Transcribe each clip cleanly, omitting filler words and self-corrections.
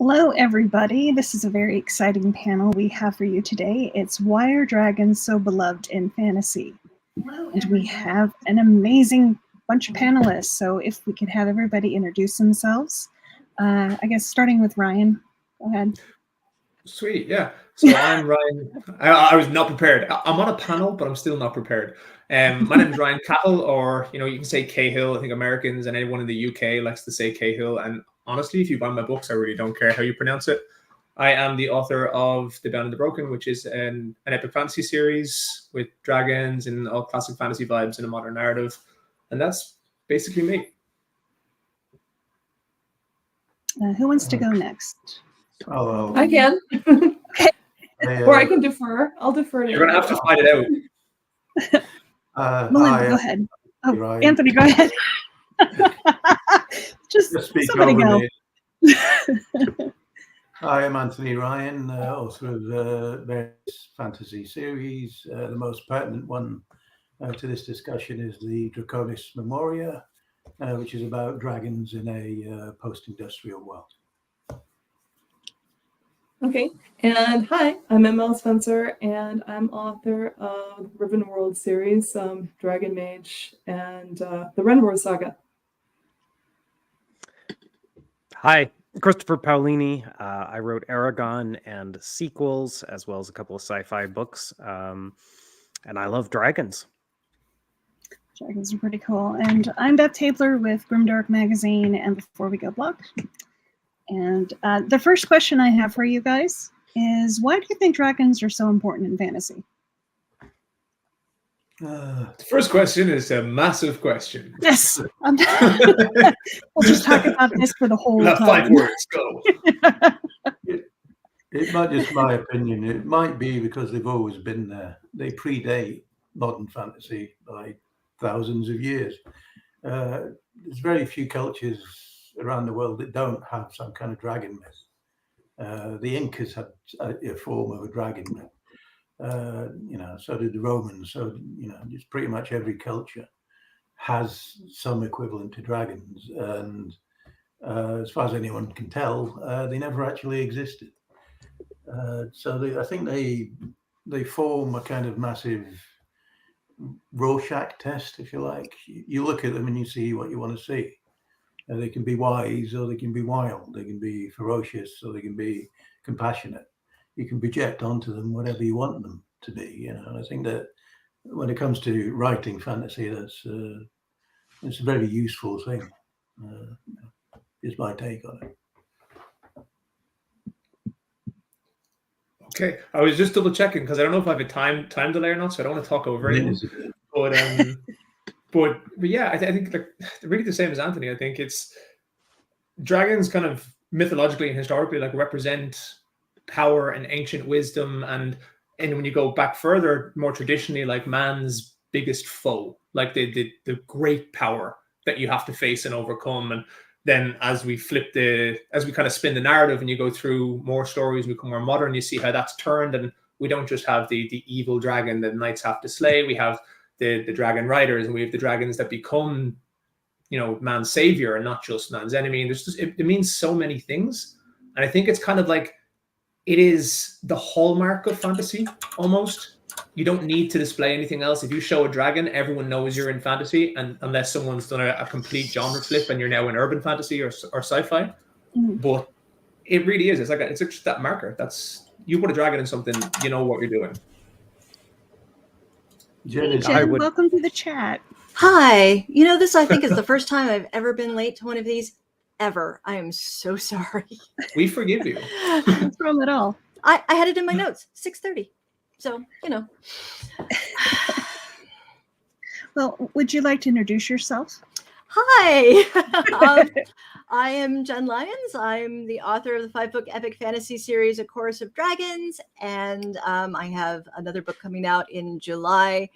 Hello, everybody. This is a very exciting panel we have for you today. It's Why Are Dragons So Beloved in Fantasy? And we have an amazing bunch of panelists. So if we could have everybody introduce themselves. I guess starting with Ryan. Go ahead. Sweet, yeah. So I'm Ryan. I was not prepared. I'm on a panel, but I'm still not prepared. My name is Ryan Cahill, or you can say Cahill. I think Americans and anyone in the UK likes to say Cahill. And honestly, if you buy my books, I really don't care how you pronounce it. I am the author of The Bound and the Broken, which is an epic fantasy series with dragons and all classic fantasy vibes in a modern narrative. And that's basically me. Who wants to go next? Oh, I can. Okay. Or I can defer. I'll defer to You're going to have to fight it out. Melinda, go ahead. Oh, Ryan. Anthony, go ahead. Just speak somebody over go. me. Hi, I'm Anthony Ryan, author of various fantasy series. The most pertinent one to this discussion is the Draconis Memoria, which is about dragons in a post-industrial world. Okay, and hi, I'm ML Spencer, and I'm author of the Riven World series, Dragon Mage, and the Renwar Saga. Hi, Christopher Paolini. I wrote Eragon and sequels, as well as a couple of sci-fi books, and I love dragons. Dragons are pretty cool. And I'm Beth Tabler with Grimdark Magazine and Before We Go blog. And the first question I have for you guys is, why do you think dragons are so important in fantasy? The first question is a massive question. Yes. We'll just talk about this for the whole time. 5 words, go. It might just my opinion. It might be because they've always been there. They predate modern fantasy by thousands of years. There's very few cultures around the world that don't have some kind of dragon myth. The Incas had a form of a dragon myth. So did the Romans. So, just pretty much every culture has some equivalent to dragons. And as far as anyone can tell, they never actually existed. I think they form a kind of massive Rorschach test, if you like. You look at them and you see what you want to see. They can be wise or they can be wild. They can be ferocious or they can be compassionate. You can project onto them whatever you want them to be. And I think that when it comes to writing fantasy, it's a very useful thing. Is my take on it. Okay, I was just double checking because I don't know if I have a time delay or not, so I don't want to talk over anyone. But yeah, I think like really the same as Anthony. I think it's dragons kind of mythologically and historically like represent power and ancient wisdom, and when you go back further, more traditionally, like man's biggest foe, like the great power that you have to face and overcome. And then as we kind of spin the narrative and you go through more stories, become more modern, you see how that's turned, and we don't just have the evil dragon that knights have to slay. We have the dragon riders, and we have the dragons that become, man's savior and not just man's enemy. And it means so many things. And I think it's kind of like, it is the hallmark of fantasy almost. You don't need to display anything else. If you show a dragon, everyone knows you're in fantasy, and unless someone's done a complete genre flip and you're now in urban fantasy or sci-fi. Mm. But it really is. It's just that marker. You put a dragon in something, you know what you're doing. Jen, welcome to the chat. Hi. This I think is the first time I've ever been late to one of these ever. I am so sorry. We forgive you. No problem at all. I had it in my notes, 6:30. So, Well, would you like to introduce yourself? Hi. I am Jenn Lyons. I'm the author of the 5-book epic fantasy series, A Chorus of Dragons. And I have another book coming out in July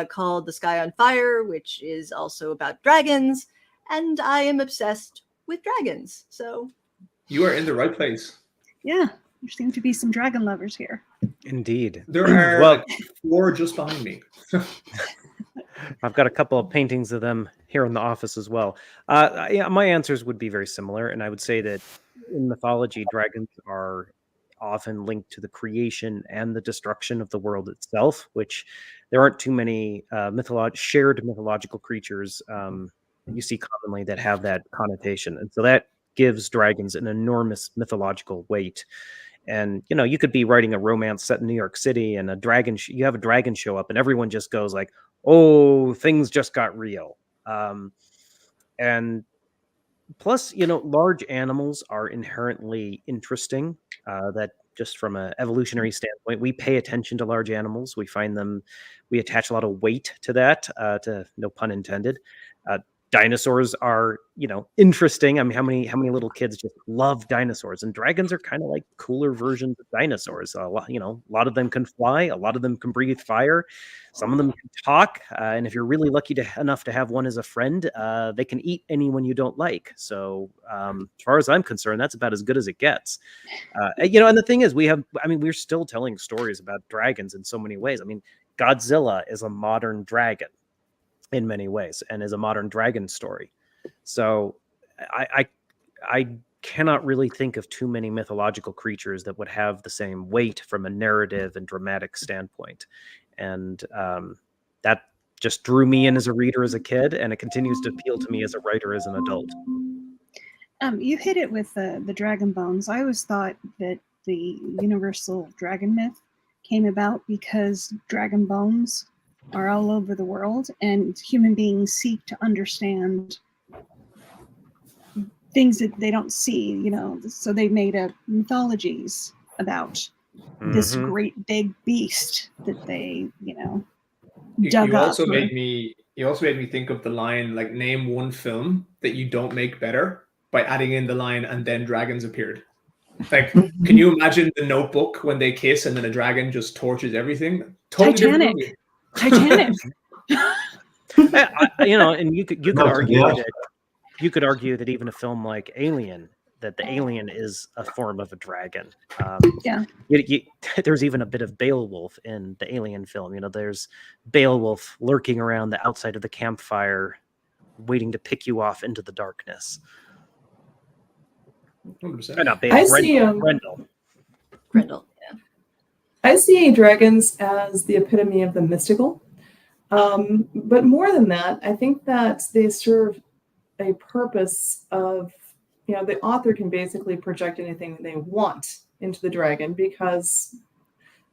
called The Sky on Fire, which is also about dragons. And I am obsessed with dragons. So you are in the right place. Yeah, there seem to be some dragon lovers here. Indeed. There are 4 just behind me. I've got a couple of paintings of them here in the office as well. My answers would be very similar, and I would say that in mythology, dragons are often linked to the creation and the destruction of the world itself, which there aren't too many shared mythological creatures you see commonly that have that connotation. And so that gives dragons an enormous mythological weight. And, you know, you could be writing a romance set in New York City and you have a dragon show up and everyone just goes like, oh, things just got real. And plus, you know, large animals are inherently interesting. That just from an evolutionary standpoint, we pay attention to large animals. We find them, we attach a lot of weight to that, to no pun intended. Dinosaurs are, you know, interesting. I mean, how many little kids just love dinosaurs? And dragons are kind of like cooler versions of dinosaurs. A lot of them can fly. A lot of them can breathe fire. Some of them can talk. And if you're really lucky enough to have one as a friend, they can eat anyone you don't like. So as far as I'm concerned, that's about as good as it gets. You know, and the thing is, we're still telling stories about dragons in so many ways. I mean, Godzilla is a modern dragon in many ways and is a modern dragon story. So I cannot really think of too many mythological creatures that would have the same weight from a narrative and dramatic standpoint. And that just drew me in as a reader as a kid, and it continues to appeal to me as a writer as an adult. You hit it with the dragon bones. I always thought that the universal dragon myth came about because dragon bones are all over the world, and human beings seek to understand things that they don't see, you know. So they made up mythologies about this great big beast that they, you know, dug up. You also made me think of the line, like, name one film that you don't make better by adding in the line, and then dragons appeared. Like, can you imagine The Notebook when they kiss and then a dragon just torches everything? Totally Titanic. You know, and you could argue that even a film like Alien, that the alien is a form of a dragon. There's even a bit of Beowulf in the Alien film. You know, there's Beowulf lurking around the outside of the campfire, waiting to pick you off into the darkness. 100%. Not Beowulf, Grendel. Yeah. I see dragons as the epitome of the mystical. But more than that, I think that they serve a purpose of, you know, the author can basically project anything they want into the dragon, because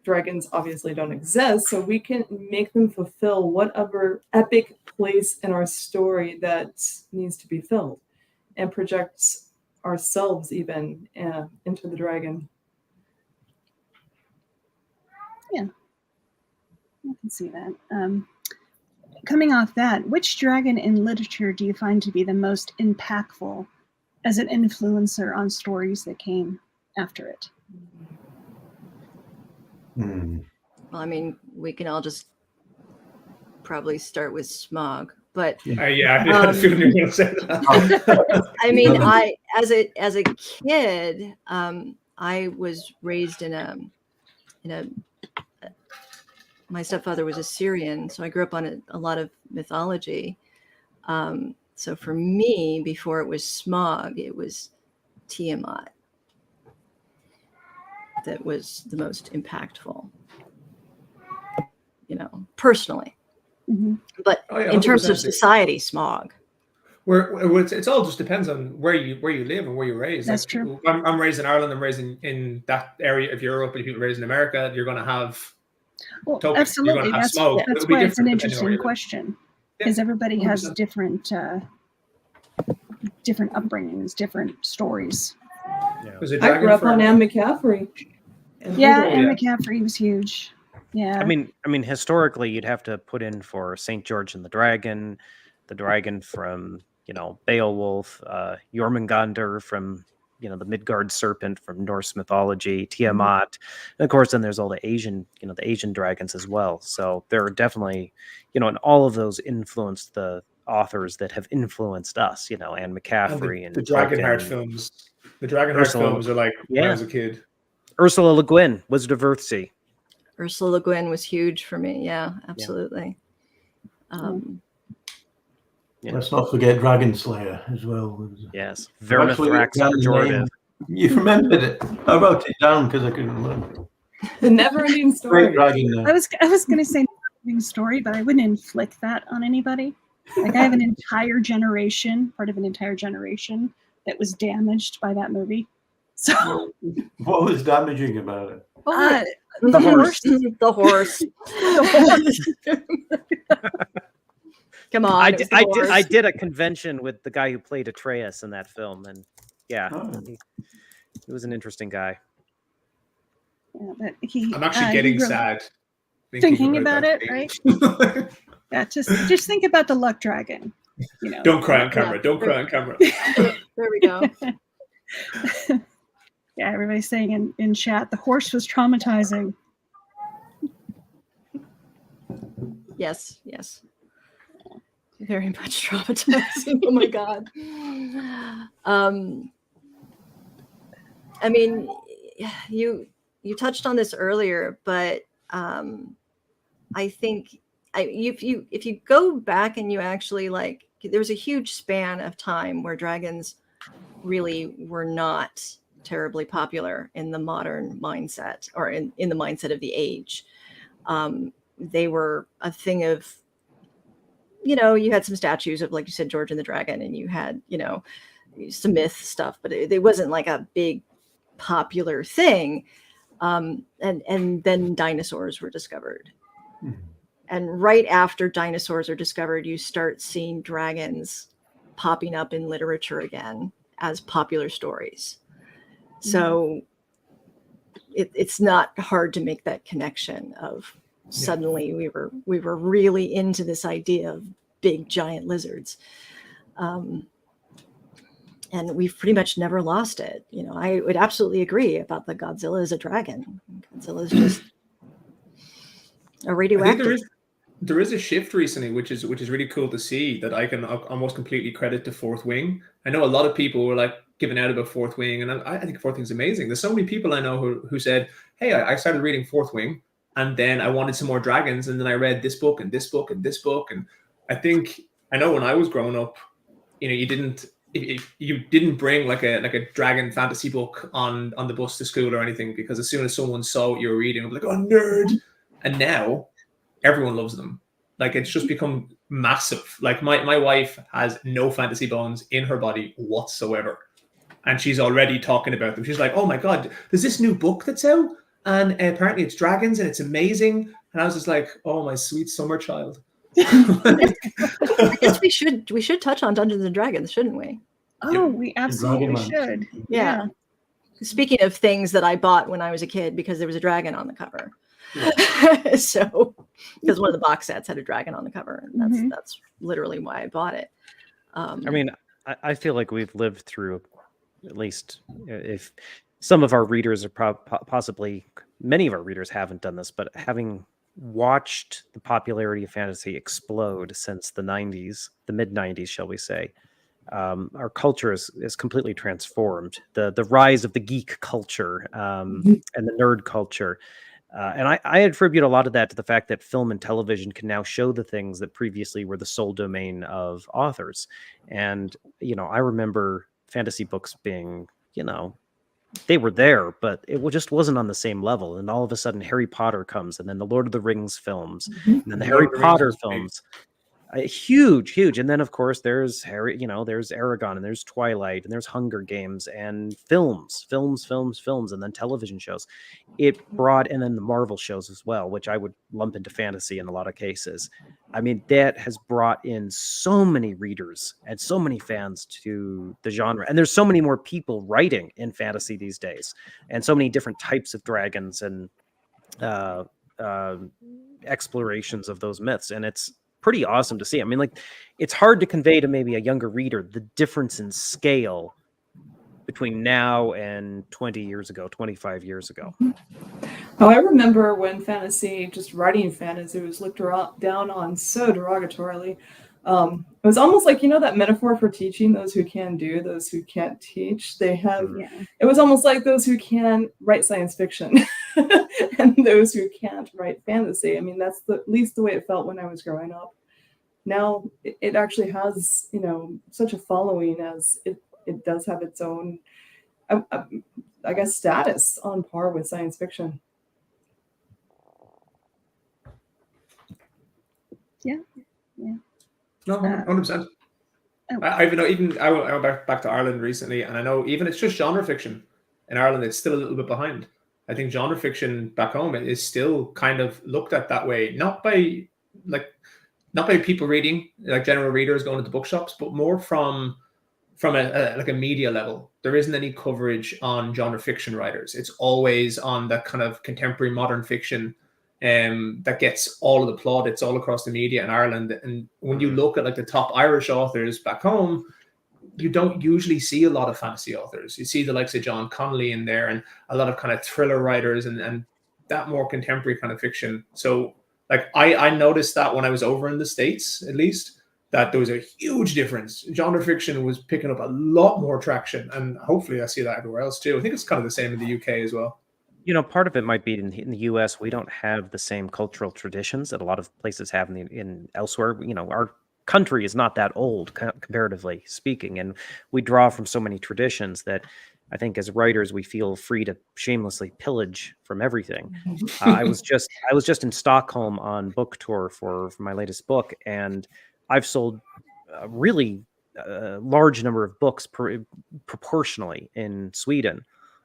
dragons obviously don't exist. So we can make them fulfill whatever epic place in our story that needs to be filled, and project ourselves even into the dragon. Yeah, I can see that. Coming off that, which dragon in literature do you find to be the most impactful as an influencer on stories that came after it? Well, I mean, we can all just probably start with Smaug, but I had a feeling you were going to say that. I mean, as a kid, I was raised in a my stepfather was Assyrian, so I grew up on a lot of mythology. So for me, before it was Smaug, it was Tiamat that was the most impactful, you know, personally. But in terms of society, Smaug. It all just depends on where you live and where you're raised. That's true. I'm raised in Ireland. I'm raised in that area of Europe. And if you're raised in America, you're going to have. Well, tokens. absolutely. That's why it's an interesting question, because everybody 100%. has different upbringings, different stories. I grew up on Anne McCaffrey. Anne McCaffrey was huge. Yeah. I mean, historically, you'd have to put in for St. George and the dragon from, you know, Beowulf, Jormungandr from, you know, the Midgard serpent from Norse mythology, Tiamat, and of course, then there's all the Asian dragons as well. So there are definitely, you know, and all of those influenced the authors that have influenced us. You know, Anne McCaffrey and the Dragonheart films. The Dragonheart films are like when I was a kid. Ursula Le Guin, Wizard of Earthsea. Ursula Le Guin was huge for me. Yeah, absolutely. Let's not forget Dragon Slayer as well. Yes, Vermithrax Jordan. You remembered it. I wrote it down because I couldn't remember. The never-ending Great story. dragon. I was going to say story, but I wouldn't inflict that on anybody. Like I have an entire generation, part of an entire generation, that was damaged by that movie. So What was damaging about it? the horse. The horse. Come on. I did a convention with the guy who played Atreus in that film, and yeah, he was an interesting guy. Yeah, but I'm actually getting sad thinking about it, right? Yeah, just think about the luck dragon. You know. Don't cry on camera. Don't cry on camera. There we go. Yeah, everybody's saying in chat, the horse was traumatizing. Yes. Very much traumatizing. Oh my God. I mean, you touched on this earlier, but I think if you go back and you actually there was a huge span of time where dragons really were not terribly popular in the modern mindset, or in the mindset of the age. They were a thing of, you had some statues of, like you said, George and the Dragon, and you had, some myth stuff, but it wasn't like a big popular thing. And then dinosaurs were discovered. Mm-hmm. And right after dinosaurs are discovered, you start seeing dragons popping up in literature again as popular stories. Mm-hmm. So it's not hard to make that connection of suddenly we were really into this idea of big giant lizards. And we've pretty much never lost it. I would absolutely agree about the Godzilla as a dragon. Godzilla is just a radioactive. There is a shift recently, which is really cool to see, that I can almost completely credit to Fourth Wing. I know a lot of people were giving out about Fourth Wing, and I think Fourth Wing is amazing. There's so many people I know who said, "Hey, I started reading Fourth Wing, and then I wanted some more dragons, and then I read this book and this book and this book." And I know when I was growing up, you didn't bring like a dragon fantasy book on the bus to school or anything, because as soon as someone saw what you were reading, it was like, "Oh, nerd!" And now everyone loves them. It's just become massive. My wife has no fantasy bones in her body whatsoever, and she's already talking about them. She's like, "Oh my God, there's this new book that's out, and apparently it's dragons and it's amazing." And I was just like, "Oh, my sweet summer child." I guess we should touch on Dungeons and Dragons, shouldn't we? Oh, we absolutely should. Yeah. Speaking of things that I bought when I was a kid because there was a dragon on the cover. Yeah. So, because one of the box sets had a dragon on the cover, and that's literally why I bought it. I mean, I feel like we've lived through, at least if some of our readers are possibly, many of our readers haven't done this, but having watched the popularity of fantasy explode since the 90s, the mid 90s, shall we say, our culture is completely transformed. The rise of the geek culture and the nerd culture. And I attribute a lot of that to the fact that film and television can now show the things that previously were the sole domain of authors. And, I remember fantasy books being, they were there, but it just wasn't on the same level. And all of a sudden Harry Potter comes, and then the Lord of the Rings films, and then the Harry Potter films. Huge. And then, of course, there's there's Eragon, and there's Twilight, and there's Hunger Games, and films, and then television shows. And then the Marvel shows as well, which I would lump into fantasy in a lot of cases. I mean, that has brought in so many readers and so many fans to the genre. And there's so many more people writing in fantasy these days, and so many different types of dragons and explorations of those myths. And it's pretty awesome to see. I mean, it's hard to convey to maybe a younger reader the difference in scale between now and 20 years ago, 25 years ago. Oh, I remember when just writing fantasy was looked down on so derogatorily. It was almost like, that metaphor for teaching, those who can do, those who can't teach. It was almost like those who can write science fiction and those who can't write fantasy. I mean, that's at least the way it felt when I was growing up. Now it actually has, such a following, as it does have its own I guess, status on par with science fiction. Yeah. No, 100%. I went back to Ireland recently, and I know even it's just genre fiction in Ireland, it's still a little bit behind. I think genre fiction back home is still kind of looked at that way, not by people reading, like general readers going into bookshops, but more from a media level. There isn't any coverage on genre fiction writers. It's always on that kind of contemporary modern fiction that gets all of the plaudits all across the media in Ireland. And when you look at like the top Irish authors back home, you don't usually see a lot of fantasy authors. You see the likes of John Connolly in there, and a lot of kind of thriller writers and that more contemporary kind of fiction. So like I noticed that when I was over in the States, at least, that there was a huge difference. Genre fiction was picking up a lot more traction, and hopefully I see that everywhere else too. I think it's kind of the same in the UK as well. Part of it might be in the U.S. we don't have the same cultural traditions that a lot of places have in elsewhere. Our country is not that old, comparatively speaking, and we draw from so many traditions that I think as writers we feel free to shamelessly pillage from everything. I was just in Stockholm on book tour for my latest book, and I've sold a really large number of books proportionally in Sweden.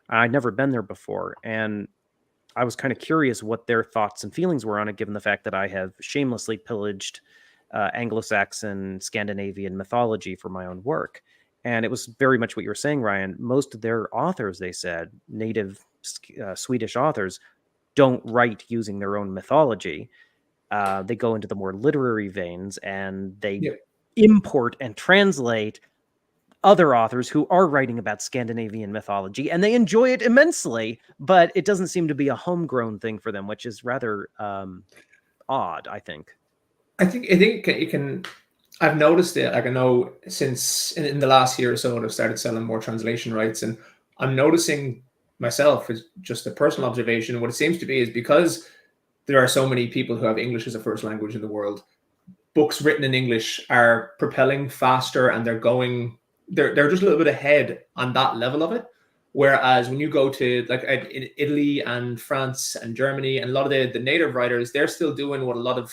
I'd never been there before, and I was kind of curious what their thoughts and feelings were on it, given the fact that I have shamelessly pillaged Anglo-Saxon, Scandinavian mythology for my own work. And it was very much what you were saying, Ryan. Most of their authors, they said, native Swedish authors, don't write using their own mythology. They go into the more literary veins, and they import and translate other authors who are writing about Scandinavian mythology, and they enjoy it immensely, but it doesn't seem to be a homegrown thing for them, which is rather odd, I think. I think it can. I've noticed it. Like I know since in the last year or so, I've started selling more translation rights, and I'm noticing myself, as just a personal observation, what it seems to be is because there are so many people who have English as a first language in the world, books written in English are propelling faster, and they're just a little bit ahead on that level of it. Whereas when you go to like in Italy and France and Germany and a lot of the native writers, they're still doing what a lot of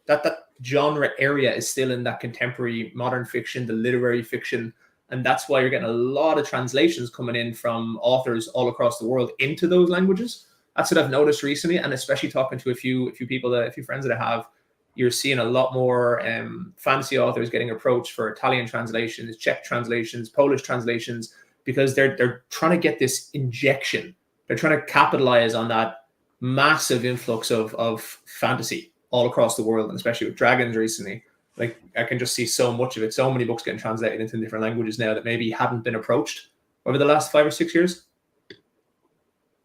that genre area is still in that contemporary modern fiction, the literary fiction. And that's why you're getting a lot of translations coming in from authors all across the world into those languages. That's what I've noticed recently. And especially talking to a few friends that I have, you're seeing a lot more fantasy authors getting approached for Italian translations, Czech translations, Polish translations, because they're trying to get this injection. They're trying to capitalize on that massive influx of fantasy all across the world, and especially with dragons recently. Like I can just see so much of it, so many books getting translated into different languages now that maybe hadn't been approached over the last 5 or 6 years.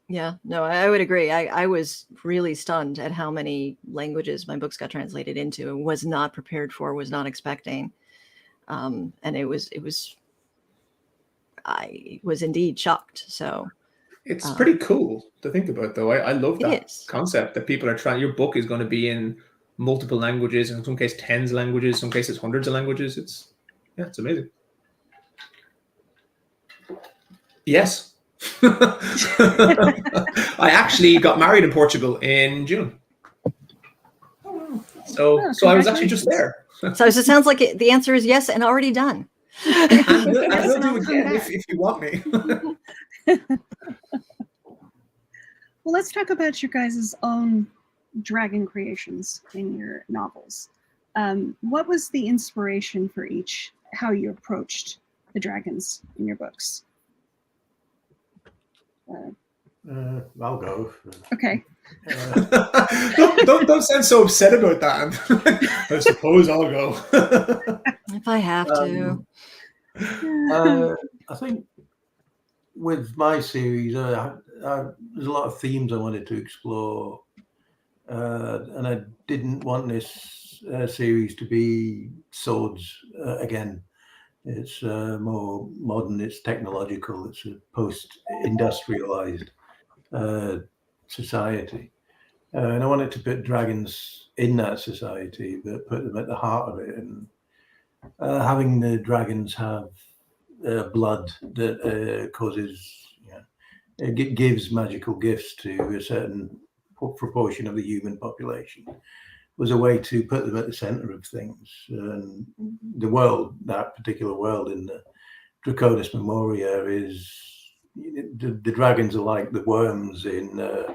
Yeah, no, I would agree. I was really stunned at how many languages my books got translated into and was not prepared for, was not expecting. And I was indeed shocked. So it's pretty cool to think about, though. I love that concept that people are trying. Your book is going to be in multiple languages, in some cases tens of languages, some cases hundreds of languages. It's amazing. Yes. I actually got married in Portugal in June. So I was actually just there. So it sounds like the answer is yes and already done. And we'll do again if you want me. Well, let's talk about your guys' own dragon creations in your novels. What was the inspiration for each? How you approached the dragons in your books? I'll go. Okay. Don't sound so upset about that. I suppose I'll go. If I have to. I think with my series, there's a lot of themes I wanted to explore, and I didn't want this series to be swords again. It's more modern, it's technological, it's a post-industrialized society. And I wanted to put dragons in that society, but put them at the heart of it. And having the dragons have blood that causes It gives magical gifts to a certain proportion of the human population. It was a way to put them at the center of things. And the world, that particular world in the Draconis Memoria, is the dragons are like the worms in the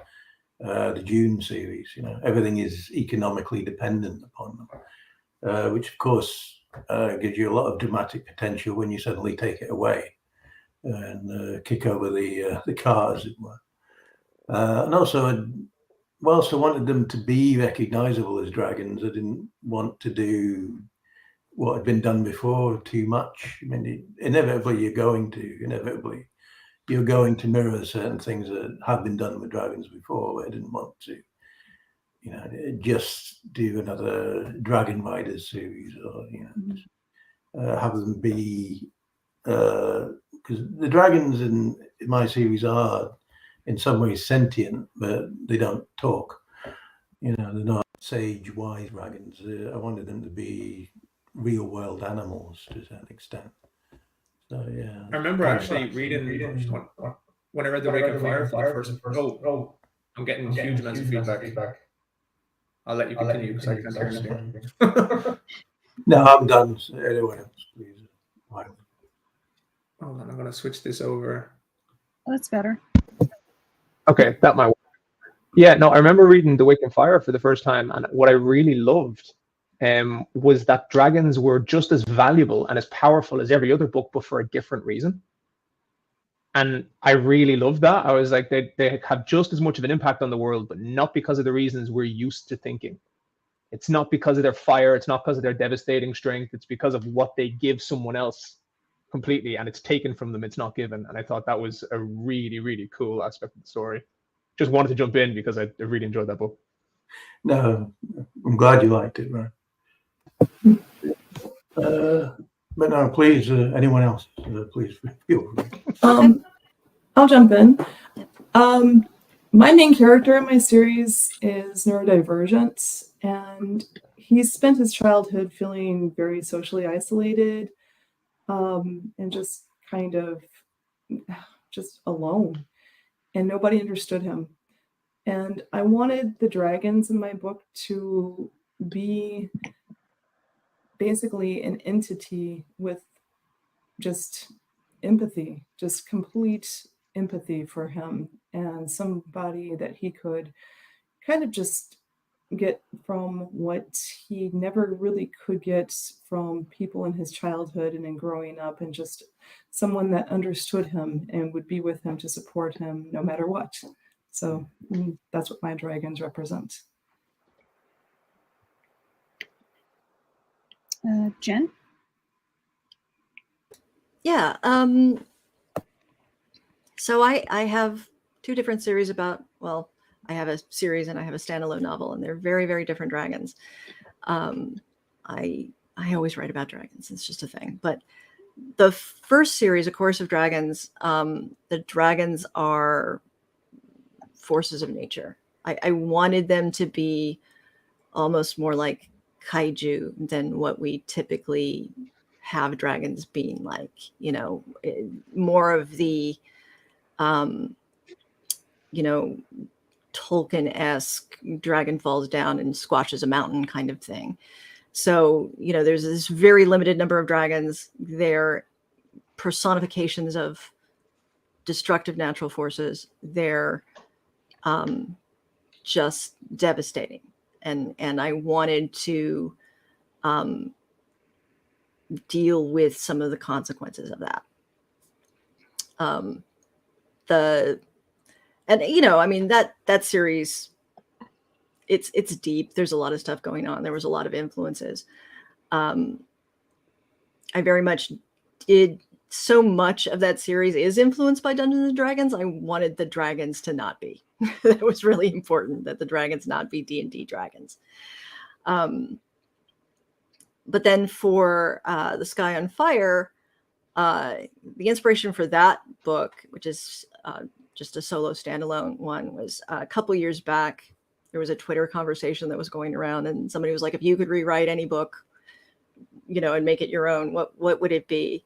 Dune series. Everything is economically dependent upon them, which of course gives you a lot of dramatic potential when you suddenly take it away and kick over the car, as it were. And also, whilst I wanted them to be recognizable as dragons, I didn't want to do what had been done before too much. I mean, inevitably you're going to mirror certain things that have been done with dragons before, but I didn't want to, just do another Dragon Riders series, or have them be, because the dragons in my series are in some ways sentient, but they don't talk. They're not sage, wise dragons. I wanted them to be real world animals to a certain extent. So yeah. I remember actually reading when I read The Wake of Fire for the first. Oh, I'm getting huge amounts of feedback. I'll let you continue because I can't hear anything. No, I'm done. Anyone else, please? Hold on, I'm going to switch this over. Oh, that's better. Okay, that might work. Yeah, no, I remember reading The Wake of Fire for the first time, and what I really loved was that dragons were just as valuable and as powerful as every other book, but for a different reason. And I really loved that. I was like, they have just as much of an impact on the world, but not because of the reasons we're used to thinking. It's not because of their fire. It's not because of their devastating strength. It's because of what they give someone else completely, and it's taken from them. It's not given. And I thought that was a really, really cool aspect of the story. Just wanted to jump in because I really enjoyed that book. No, I'm glad you liked it, man. But no, please, anyone else, please feel free. I'll jump in. My main character in my series is neurodivergent, and he spent his childhood feeling very socially isolated, and just kind of just alone, and nobody understood him. And I wanted the dragons in my book to be basically an entity with just empathy, just complete empathy for him, and somebody that he could kind of just get from what he never really could get from people in his childhood and in growing up, and just someone that understood him and would be with him to support him no matter what. So that's what my dragons represent. Jen? Yeah. So I have two different series about, well, I have a series and I have a standalone novel, and they're very, very different dragons. I always write about dragons. It's just a thing. But the first series, A Chorus of Dragons, the dragons are forces of nature. I wanted them to be almost more like kaiju than what we typically have dragons being like, more of the, Tolkien-esque dragon falls down and squashes a mountain kind of thing. So, there's this very limited number of dragons. They're personifications of destructive natural forces. They're just devastating. And I wanted to deal with some of the consequences of that. That series, it's deep. There's a lot of stuff going on. There was a lot of influences. I very much did. So much of that series is influenced by Dungeons and Dragons. I wanted the dragons to not be. That was really important, that the dragons not be D&D dragons. But then for The Sky on Fire, the inspiration for that book, which is just a solo standalone one, was a couple years back. There was a Twitter conversation that was going around, and somebody was like, if you could rewrite any book, and make it your own, what would it be?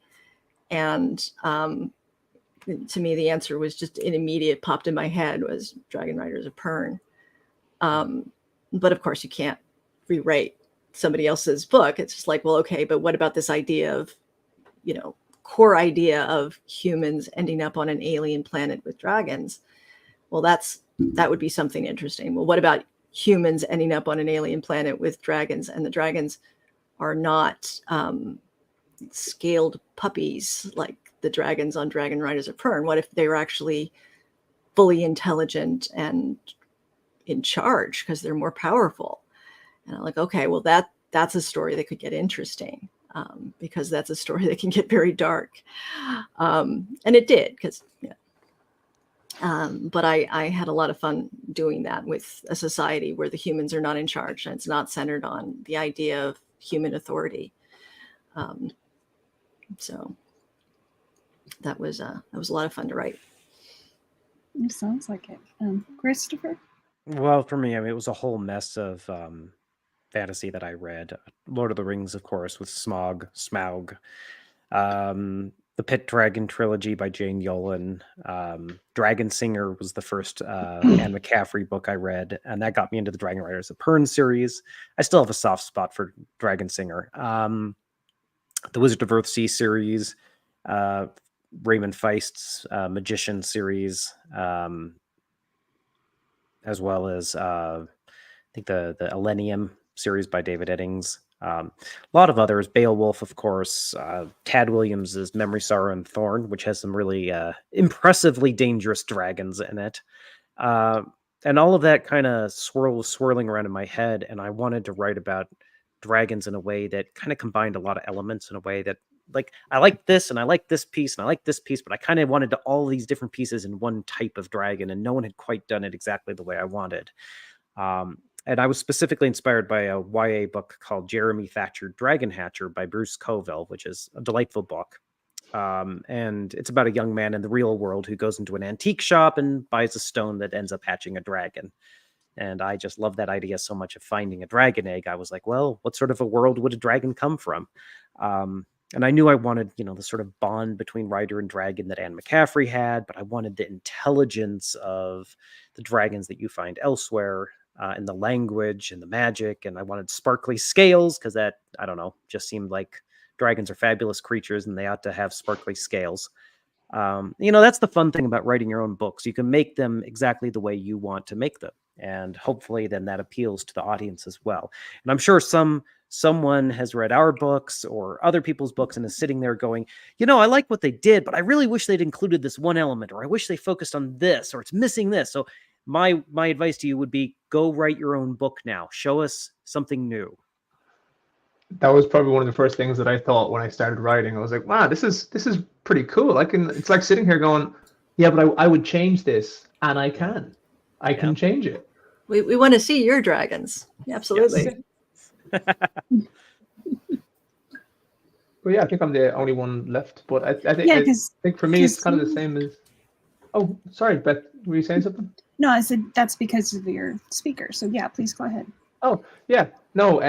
And to me, the answer was just an immediate popped in my head was Dragon Riders of Pern. But of course, you can't rewrite somebody else's book. It's just like, well, okay, but what about this idea of, core idea of humans ending up on an alien planet with dragons? Well, that would be something interesting. Well, what about humans ending up on an alien planet with dragons, and the dragons are not scaled puppies like the dragons on Dragon Riders of Pern? What if they were actually fully intelligent and in charge because they're more powerful? And I'm like, okay, well, that's a story that could get interesting, because that's a story that can get very dark. And it did, because but I had a lot of fun doing that with a society where the humans are not in charge, and it's not centered on the idea of human authority. So that was a lot of fun to write. It sounds like it. Christopher? Well, for me, I mean, it was a whole mess of fantasy that I read. Lord of the Rings, of course, with Smaug. The Pit Dragon trilogy by Jane Yolen. Dragon Singer was the first Anne McCaffrey book I read, and that got me into the Dragon Riders of Pern series. I still have a soft spot for Dragon Singer. The Wizard of Earthsea series, Raymond Feist's Magician series, as well as I think the Elenium series by David Eddings. A lot of others, Beowulf, of course, Tad Williams' Memory, Sorrow, and Thorn, which has some really impressively dangerous dragons in it. And all of that kind of swirling around in my head, and I wanted to write about dragons in a way that kind of combined a lot of elements in a way that, like, I like this, and I like this piece, and I like this piece, but I kind of wanted all these different pieces in one type of dragon, and no one had quite done it exactly the way I wanted. And I was specifically inspired by a YA book called Jeremy Thatcher Dragon Hatcher by Bruce Coville, which is a delightful book. And it's about a young man in the real world who goes into an antique shop and buys a stone that ends up hatching a dragon. And I just love that idea so much of finding a dragon egg. I was like, well, what sort of a world would a dragon come from? And I knew I wanted, the sort of bond between rider and dragon that Anne McCaffrey had, but I wanted the intelligence of the dragons that you find elsewhere, and the language and the magic. And I wanted sparkly scales because that, I don't know, just seemed like dragons are fabulous creatures and they ought to have sparkly scales. That's the fun thing about writing your own books. You can make them exactly the way you want to make them. And hopefully then that appeals to the audience as well. And I'm sure someone has read our books or other people's books and is sitting there going, I like what they did, but I really wish they'd included this one element, or I wish they focused on this, or it's missing this. So my advice to you would be, go write your own book now. Show us something new. That was probably one of the first things that I thought when I started writing. I was like, wow, this is pretty cool. It's like sitting here going, yeah, but I would change this, and I can change it. We want to see your dragons. Absolutely. Yes. Well, yeah, I think I'm the only one left, but I think for me it's kind of the same as. Oh, sorry, Beth, were you saying something? No, I said that's because of your speaker. So yeah, please go ahead. Oh yeah, no,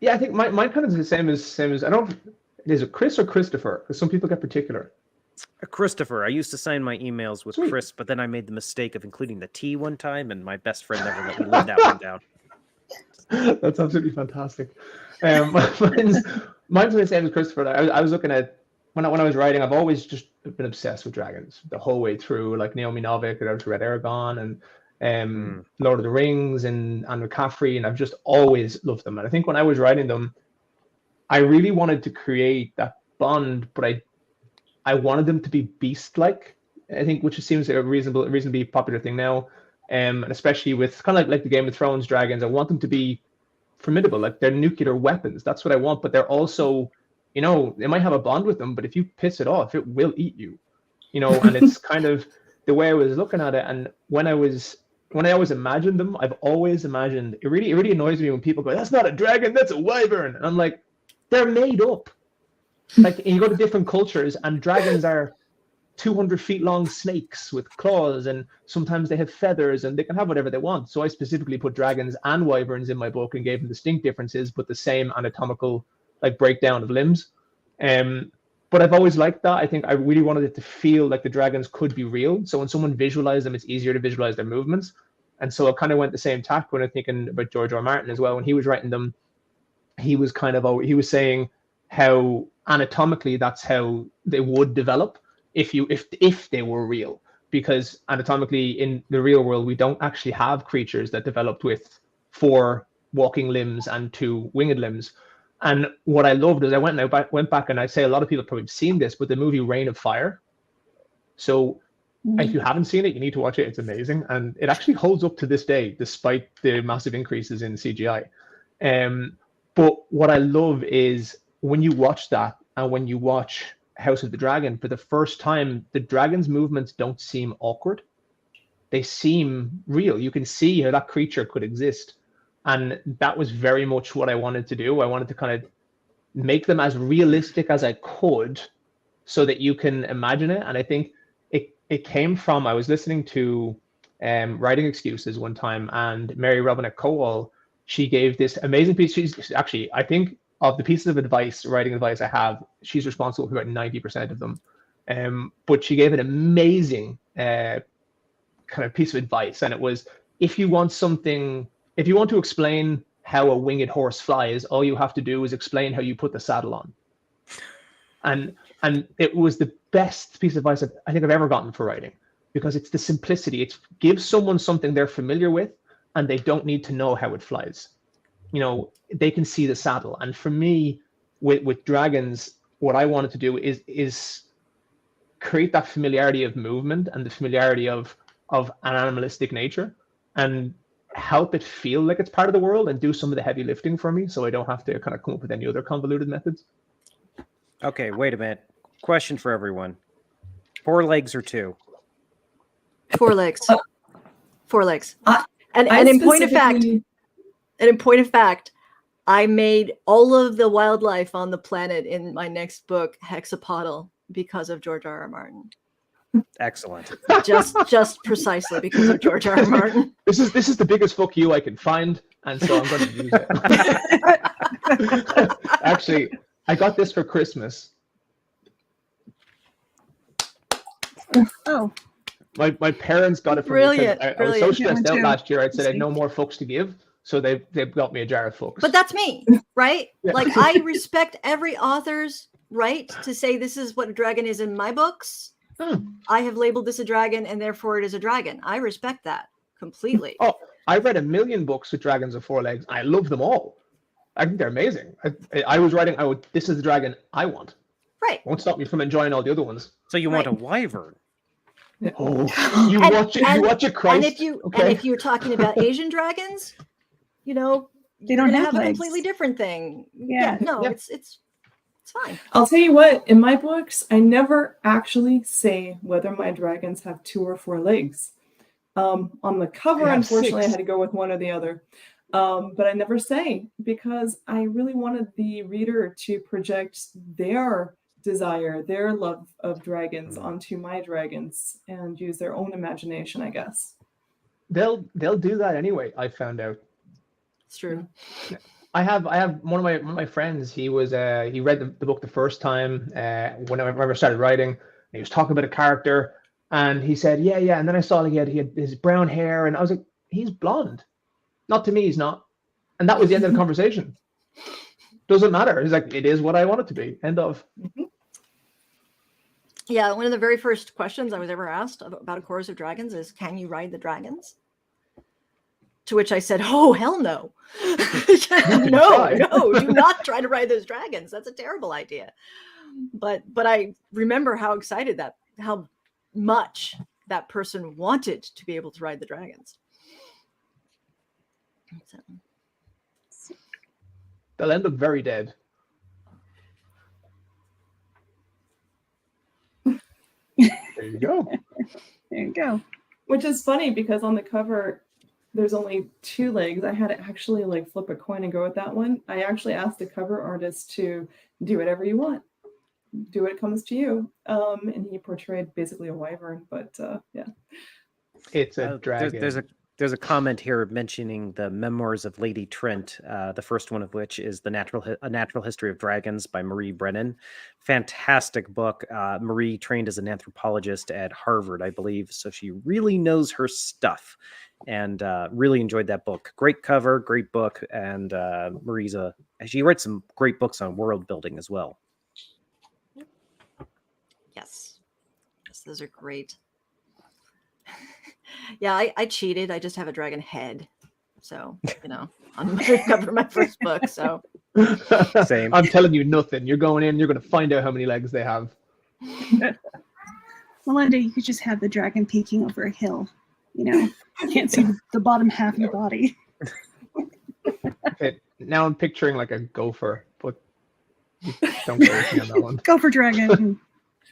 yeah, I think mine kind of is the same as I don't. Is it Chris or Christopher? Because some people get particular. Christopher. I used to sign my emails with Sweet. Chris, but then I made the mistake of including the T one time, and my best friend never let me live that one down. That's absolutely fantastic. Mine's the same as Christopher. I was looking at when I was writing. I've always just been obsessed with dragons the whole way through. Like Naomi Novik, I read Eragon and Lord of the Rings and Anne McCaffrey, and I've just always loved them. And I think when I was writing them, I really wanted to create that bond, but I wanted them to be beast-like. I think, which seems a reasonably popular thing now. And especially with kind of like the Game of Thrones dragons, I want them to be formidable, like they're nuclear weapons. That's what I want, but they're also, they might have a bond with them, but if you piss it off, it will eat you, and it's kind of the way I was looking at it. And when I always imagined them, I've always imagined, it really annoys me when people go, that's not a dragon, that's a wyvern. And I'm like, they're made up. Like, you go to different cultures and dragons are 200 feet long snakes with claws, and sometimes they have feathers, and they can have whatever they want. So I specifically put dragons and wyverns in my book and gave them distinct differences, but the same anatomical breakdown of limbs. But I've always liked that. I think I really wanted it to feel like the dragons could be real. So when someone visualized them, it's easier to visualize their movements. And so it kind of went the same tack when I'm thinking about George R. R. Martin as well. When he was writing them, he was saying how anatomically that's how they would develop if they were real. Because anatomically in the real world, we don't actually have creatures that developed with 4 walking limbs and 2 winged limbs. And what I loved is I went back and I say a lot of people have probably seen this, but the movie Reign of Fire. So if you haven't seen it, you need to watch it. It's amazing. And it actually holds up to this day, despite the massive increases in CGI. But what I love is when you watch that and when you watch House of the Dragon, for the first time, the dragon's movements don't seem awkward. They seem real. You can see how that creature could exist. And that was very much what I wanted to do. I wanted to kind of make them as realistic as I could so that you can imagine it. And I think it came from, I was listening to Writing Excuses one time, and Mary Robinette Kowal, she gave this amazing piece. She's actually, I think, of the pieces of advice, writing advice I have, she's responsible for about 90% of them. But she gave an amazing kind of piece of advice. And it was, if you want to explain how a winged horse flies, all you have to do is explain how you put the saddle on. And it was the best piece of advice I think I've ever gotten for writing, because it's the simplicity. It gives someone something they're familiar with, and they don't need to know how it flies. You know, they can see the saddle. And for me, with dragons, what I wanted to do is create that familiarity of movement and the familiarity of an animalistic nature, and help it feel like it's part of the world and do some of the heavy lifting for me, so I don't have to kind of come up with any other convoluted methods. Okay, wait a minute. Question for everyone: 4 legs or 2? 4 legs. 4 legs. And in point of fact, I made all of the wildlife on the planet in my next book hexapodal because of George R. R. Martin. Excellent. Just precisely because of George R. R. Martin. This is the biggest fuck you I can find, and so I'm going to use it. Actually, I got this for Christmas. Oh, my parents got it for Brilliant. me. I was so stressed out too. last year. I said I had no more fucks to give, so they got me a jar of fucks. But that's me, right? Yeah. Like, I respect every author's right to say this is what a dragon is in my books. I have labeled this a dragon, and therefore it is a dragon. I respect that completely. Oh, I read 1 million books with dragons of 4 legs. I love them all. I think they're amazing. I was writing, this is the dragon I want. Right. Won't stop me from enjoying all the other ones. So you want a wyvern? Oh, you watch it, Christ. And if you're talking about Asian dragons, you know, They don't have a legs. completely different thing. Yeah. It's fine. I'll tell you what, in my books, I never actually say whether my dragons have 2 or 4 legs. On the cover, unfortunately, 6. I had to go with one or the other. But I never say, because I really wanted the reader to project their desire, their love of dragons onto my dragons and use their own imagination, I guess. They'll do that anyway, I found out. It's true. I have one of my friends. He read the book the first time when I started writing. And he was talking about a character, and he said, "Yeah." And then I saw he had his brown hair, and I was like, "He's blonde." Not to me, he's not. And that was the end of the conversation. Doesn't matter. He's like, it is what I want it to be. End of. Yeah, one of the very first questions I was ever asked about A Chorus of Dragons is, can you ride the dragons? To which I said, oh, hell no. No, do not try to ride those dragons. That's a terrible idea. But I remember how excited how much that person wanted to be able to ride the dragons. So. They'll end up very dead. There you go. There you go. Which is funny because on the cover, there's only 2 legs. I had to actually flip a coin and go with that one. I actually asked the cover artist to do whatever you want. Do what comes to you. And he portrayed basically a wyvern, but yeah. It's a dragon. There's a comment here mentioning the memoirs of Lady Trent, the first one of which is A Natural History of Dragons by Marie Brennan. Fantastic book. Marie trained as an anthropologist at Harvard, I believe, so she really knows her stuff, and really enjoyed that book. Great cover, great book, and she writes some great books on world building as well. Yes, those are great. Yeah, I cheated. I just have a dragon head. So, on the cover of my first book. So same. I'm telling you nothing. You're going in, you're going to find out how many legs they have. Melinda, you could just have the dragon peeking over a hill. You can't see the bottom half of the body. Okay, now I'm picturing like a gopher, but don't go with me on that one. Gopher dragon.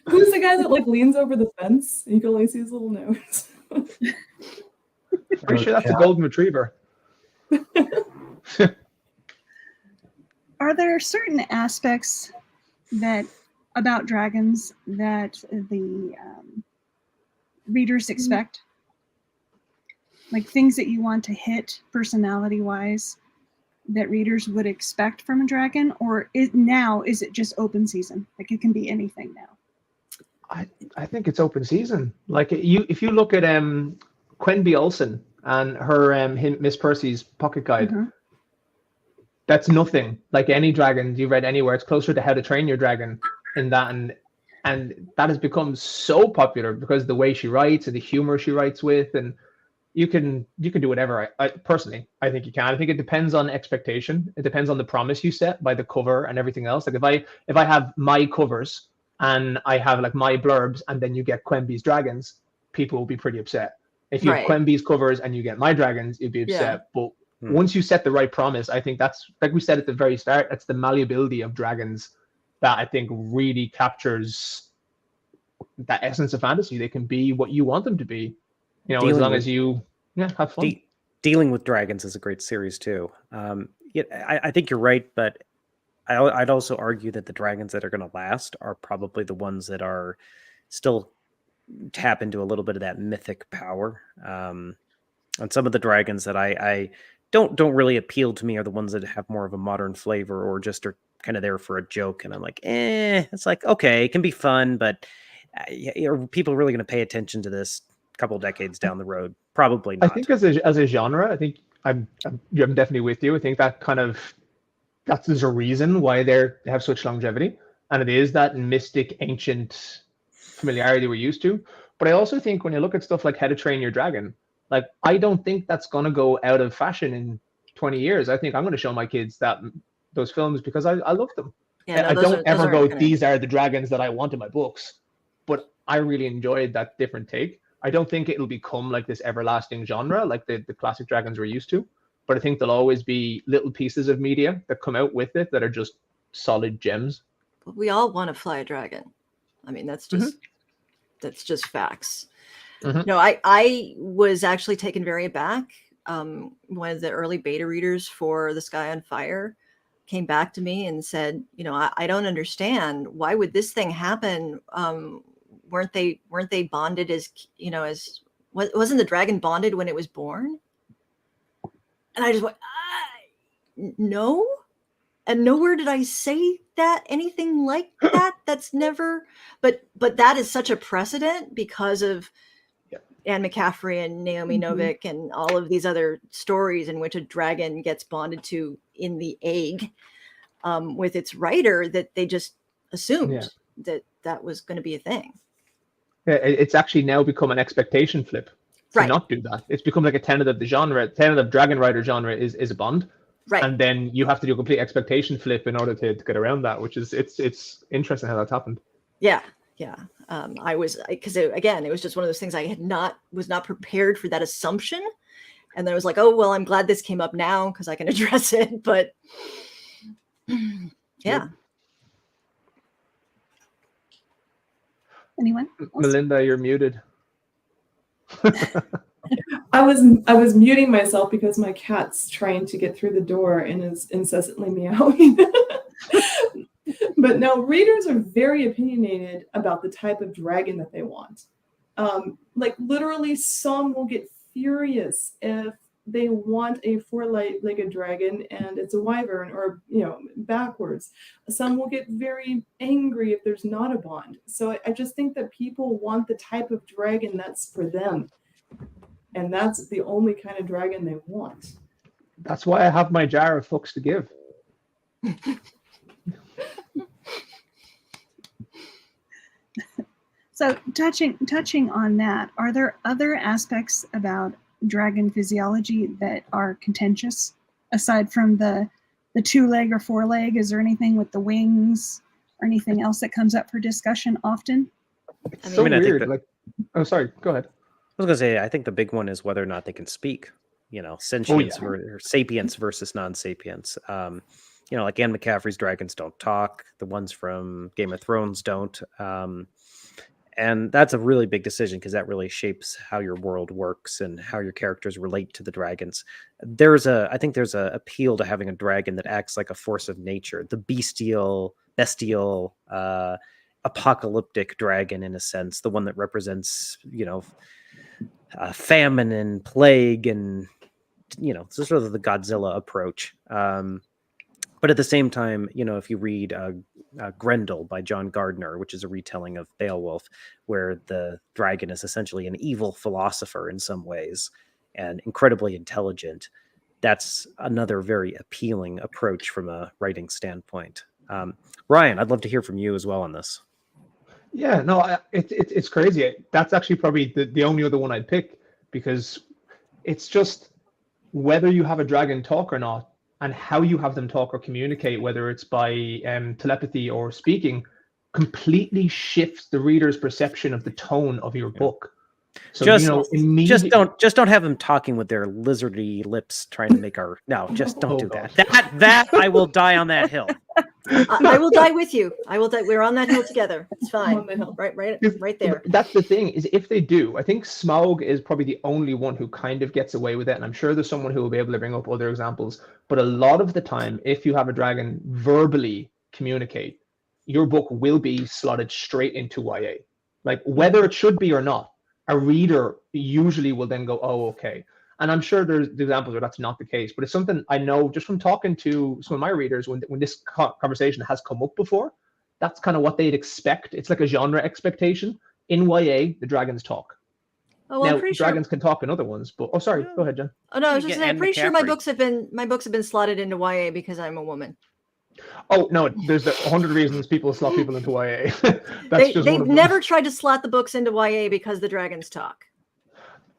Who's the guy that like leans over the fence and you can only see his little nose? Pretty sure that's a golden retriever. Are there certain aspects about dragons that the readers expect? Like things that you want to hit personality-wise that readers would expect from a dragon? Or is it just open season? Like it can be anything now. I think it's open season. Like if you look at Quenby Olsen and her Miss Percy's pocket guide, that's nothing like any dragon you've read anywhere. It's closer to How to Train Your Dragon in that, and that has become so popular because the way she writes and the humor she writes with, and you can do whatever. I personally, I think you can. I think it depends on expectation. It depends on the promise you set by the cover and everything else. Like if I have my covers and I have like my blurbs, and then you get Quenby's dragons, people will be pretty upset. If you have Quenby's covers and you get my dragons, you'd be upset. Yeah. But once you set the right promise, I think that's, like we said at the very start, that's the malleability of dragons that I think really captures that essence of fantasy. They can be what you want them to be, as long as you have fun. Dealing with Dragons is a great series too. I think you're right, but I'd also argue that the dragons that are going to last are probably the ones that are still tap into a little bit of that mythic power. And some of the dragons that I don't really appeal to me are the ones that have more of a modern flavor or just are kind of there for a joke. And I'm like, it's like, okay, it can be fun, but are people really going to pay attention to this a couple of decades down the road? Probably not. I think as a genre, I think I'm definitely with you. I think there's a reason why they have such longevity, and it is that mystic ancient familiarity we're used to. But I also think when you look at stuff like How to Train Your Dragon, like I don't think that's going to go out of fashion in 20 years. I think I'm going to show my kids those films because I love them. Yeah, I don't ever go, these are the dragons that I want in my books, but I really enjoyed that different take. I don't think it'll become like this everlasting genre like the classic dragons we're used to. But I think there'll always be little pieces of media that come out with it that are just solid gems. But we all want to fly a dragon. I mean, that's just facts. No, I was actually taken very aback. One of the early beta readers for The Sky on Fire came back to me and said, I don't understand. Why would this thing happen? Weren't they bonded wasn't the dragon bonded when it was born? And I just went, no. And nowhere did I say that, anything like that. That's never, but that is such a precedent because of Anne McCaffrey and Naomi Novik and all of these other stories in which a dragon gets bonded to in the egg with its writer that they just assumed that was going to be a thing. Yeah, it's actually now become an expectation flip to not do that. It's become like a tenet of the genre. Tenet of dragon writer genre is a bond. Right. And then you have to do a complete expectation flip in order to get around that, which is it's interesting how that's happened. Yeah. Because it was just one of those things was not prepared for that assumption. And then I was like, oh, well, I'm glad this came up now because I can address it. But yeah. Anyone else? Melinda, you're muted. I was muting myself because my cat's trying to get through the door and is incessantly meowing. But no, readers are very opinionated about the type of dragon that they want. Like literally some will get furious if they want a four-legged dragon and it's a wyvern, or backwards. Some will get very angry if there's not a bond. So I just think that people want the type of dragon that's for them, and that's the only kind of dragon they want. That's why I have my jar of fucks to give. So touching on that, are there other aspects about dragon physiology that are contentious aside from the 2-leg or 4-leg? Is there anything with the wings or anything else that comes up for discussion often? It's so I think weird. that, oh, sorry. Go ahead. I was gonna say, I think the big one is whether or not they can speak. Sentience or sapience versus non-sapience. Like Anne McCaffrey's dragons don't talk. The ones from Game of Thrones don't. And that's a really big decision because that really shapes how your world works and how your characters relate to the dragons. I think there's a appeal to having a dragon that acts like a force of nature, the bestial, apocalyptic dragon in a sense, the one that represents, famine and plague and, sort of the Godzilla approach. But at the same time, if you read Grendel by John Gardner, which is a retelling of Beowulf, where the dragon is essentially an evil philosopher in some ways and incredibly intelligent, that's another very appealing approach from a writing standpoint. Ryan, I'd love to hear from you as well on this. Yeah, no, it's crazy. That's actually probably the only other one I'd pick, because it's just whether you have a dragon talk or not, and how you have them talk or communicate, whether it's by telepathy or speaking, completely shifts the reader's perception of the tone of your book. So just don't have them talking with their lizardy lips trying to make our just don't do that. That I will die on that hill. I will die with you. I will die. We're on that hill together. It's fine. Right there. That's the thing, is if they do, I think Smaug is probably the only one who kind of gets away with it. And I'm sure there's someone who will be able to bring up other examples. But a lot of the time, if you have a dragon verbally communicate, your book will be slotted straight into YA. Like whether it should be or not, a reader usually will then go, oh, okay. And I'm sure there's examples where that's not the case, but it's something I know just from talking to some of my readers when this conversation has come up before. That's kind of what they'd expect. It's like a genre expectation. In YA, the dragons talk. Oh, well, now, I'm pretty dragons can talk in other ones, but sorry, go ahead, Jen. Oh no, I was just saying, I'm pretty sure my books have been slotted into YA because I'm a woman. Oh no, there's 100 reasons people slot people into YA. They've never tried to slot the books into YA because the dragons talk.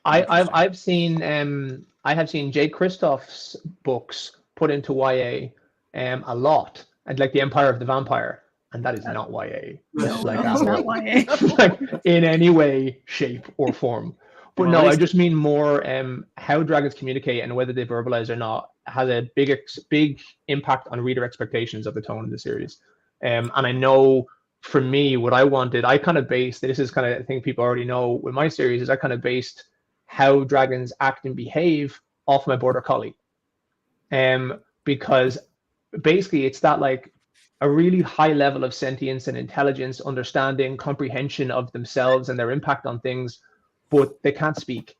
I have seen Jay Kristoff's books put into YA a lot, and like the Empire of the Vampire, and that is not YA. No, it's not YA. Like in any way, shape, or form. But no, I just mean more how dragons communicate and whether they verbalize or not has a big impact on reader expectations of the tone of the series. And I know for me, what I wanted, I kind of based, this is kind of, I think people already know with my series, is I kind of based how dragons act and behave off my Border Collie. Because basically it's that like a really high level of sentience and intelligence, understanding, comprehension of themselves and their impact on things, but they can't speak.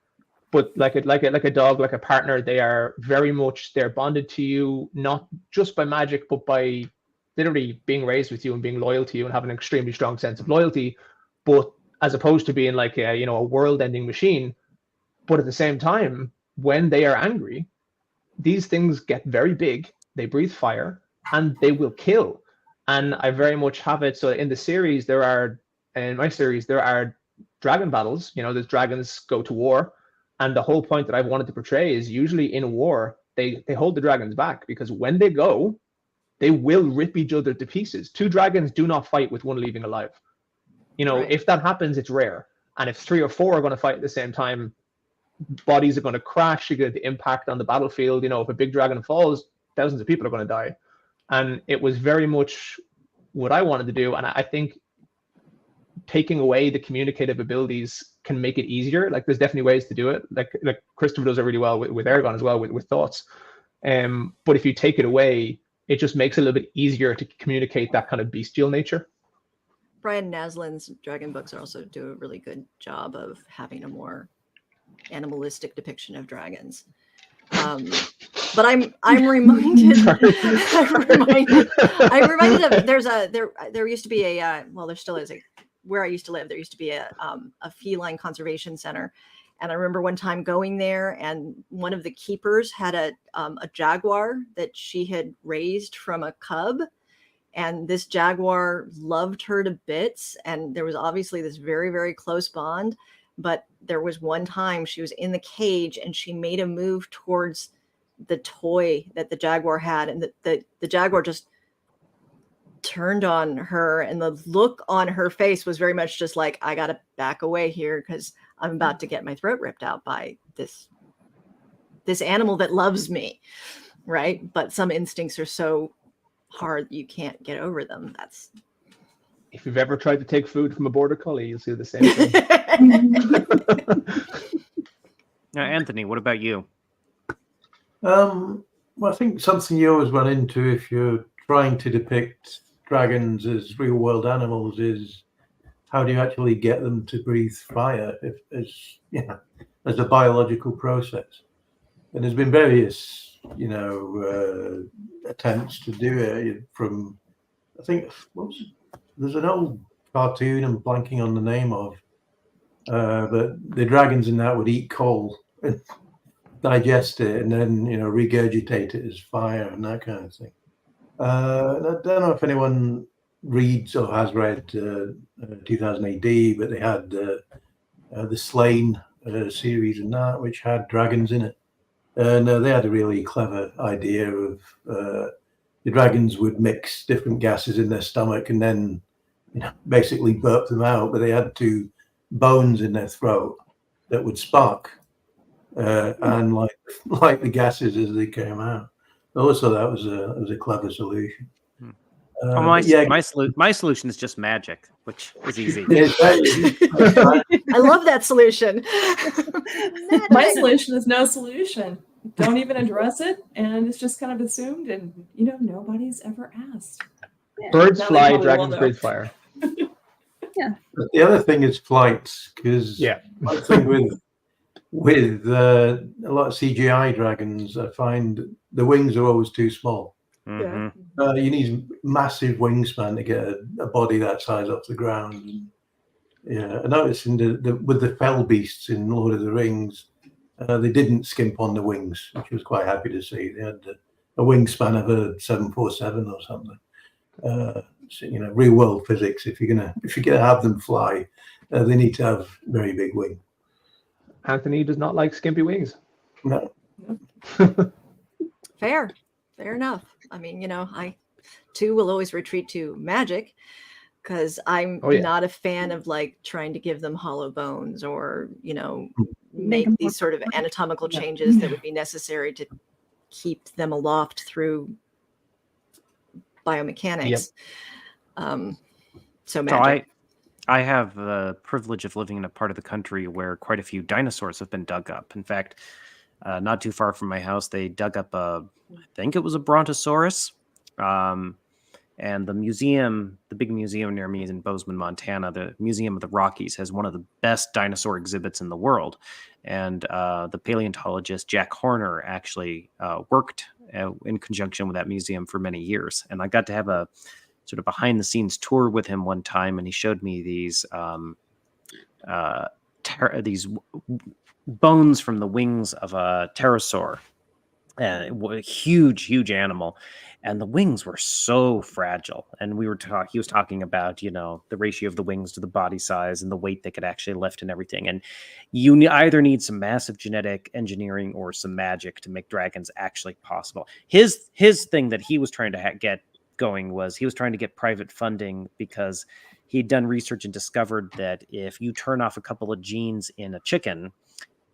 But like a dog, like a partner, they are very much, they're bonded to you, not just by magic, but by literally being raised with you and being loyal to you and having an extremely strong sense of loyalty. But as opposed to being like a world-ending machine. But at the same time, when they are angry, these things get very big, they breathe fire, and they will kill. And I very much have it. So in the series, in my series, there are dragon battles. There's dragons go to war. And the whole point that I've wanted to portray is usually in a war, they hold the dragons back, because when they go, they will rip each other to pieces. Two dragons do not fight with one leaving alive. Right. If that happens, it's rare. And if 3 or 4 are going to fight at the same time, bodies are going to crash. You get the impact on the battlefield. If a big dragon falls, thousands of people are going to die. And it was very much what I wanted to do. And I think taking away the communicative abilities can make it easier. Like there's definitely ways to do it. Like Christopher does it really well with Eragon as well, with thoughts. But if you take it away, it just makes it a little bit easier to communicate that kind of bestial nature. Brian Naslin's dragon books also do a really good job of having a more animalistic depiction of dragons. But I'm reminded I'm reminded of there used to be a well, there still is where I used to live, there used to be a feline conservation center. And I remember one time going there, and one of the keepers had a jaguar that she had raised from a cub. And this jaguar loved her to bits. And there was obviously this very, very close bond. But there was one time she was in the cage and she made a move towards the toy that the jaguar had. And the jaguar just turned on her. And the look on her face was very much just like, I got to back away here because I'm about to get my throat ripped out by this animal that loves me. Right. But some instincts are so hard you can't get over them. That's if you've ever tried to take food from a border collie, you'll see the same thing. Now, Anthony, what about you? Well, I think something you always run into if you're trying to depict dragons as real world animals is how do you actually get them to breathe fire as a biological process? And there's been various, attempts to do it from, I think, there's an old cartoon I'm blanking on the name of, but the dragons in that would eat coal and digest it and then, regurgitate it as fire and that kind of thing. I don't know if anyone reads or has read 2000 AD, but they had the Slain series and that, which had dragons in it. And they had a really clever idea of the dragons would mix different gases in their stomach and then basically burp them out, but they had two bones in their throat that would spark and like the gases as they came out. Also, that was a clever solution. My solution is just magic, which is easy. I love that solution. My solution is no solution. Don't even address it, and it's just kind of assumed, and nobody's ever asked. Birds Now fly, they probably dragons will, breathe fire. Yeah. But the other thing is flights, because one thing with a lot of CGI dragons, I find the wings are always too small. Mm-hmm. You need massive wingspan to get a body that size off the ground. And, I noticed with the fell beasts in Lord of the Rings, they didn't skimp on the wings, which I was quite happy to see. They had a wingspan of a 747 or something. Real world physics. If you're gonna have them fly, they need to have very big wings. Anthony does not like skimpy wings. No. Fair enough. I mean, I too will always retreat to magic because I'm not a fan of trying to give them hollow bones or, make these sort of anatomical changes that would be necessary to keep them aloft through biomechanics. So magic. I have the privilege of living in a part of the country where quite a few dinosaurs have been dug up. In fact, not too far from my house, they dug up I think it was a Brontosaurus. And the big museum near me is in Bozeman, Montana. The Museum of the Rockies has one of the best dinosaur exhibits in the world. And the paleontologist Jack Horner actually worked in conjunction with that museum for many years. And I got to have a sort of behind the scenes tour with him one time, and he showed me these bones from the wings of a pterosaur, a huge animal, and the wings were so fragile. And he was talking about the ratio of the wings to the body size and the weight they could actually lift and everything. And you either need some massive genetic engineering or some magic to make dragons actually possible. His thing that he was trying to get going was he was trying to get private funding because he'd done research and discovered that if you turn off a couple of genes in a chicken,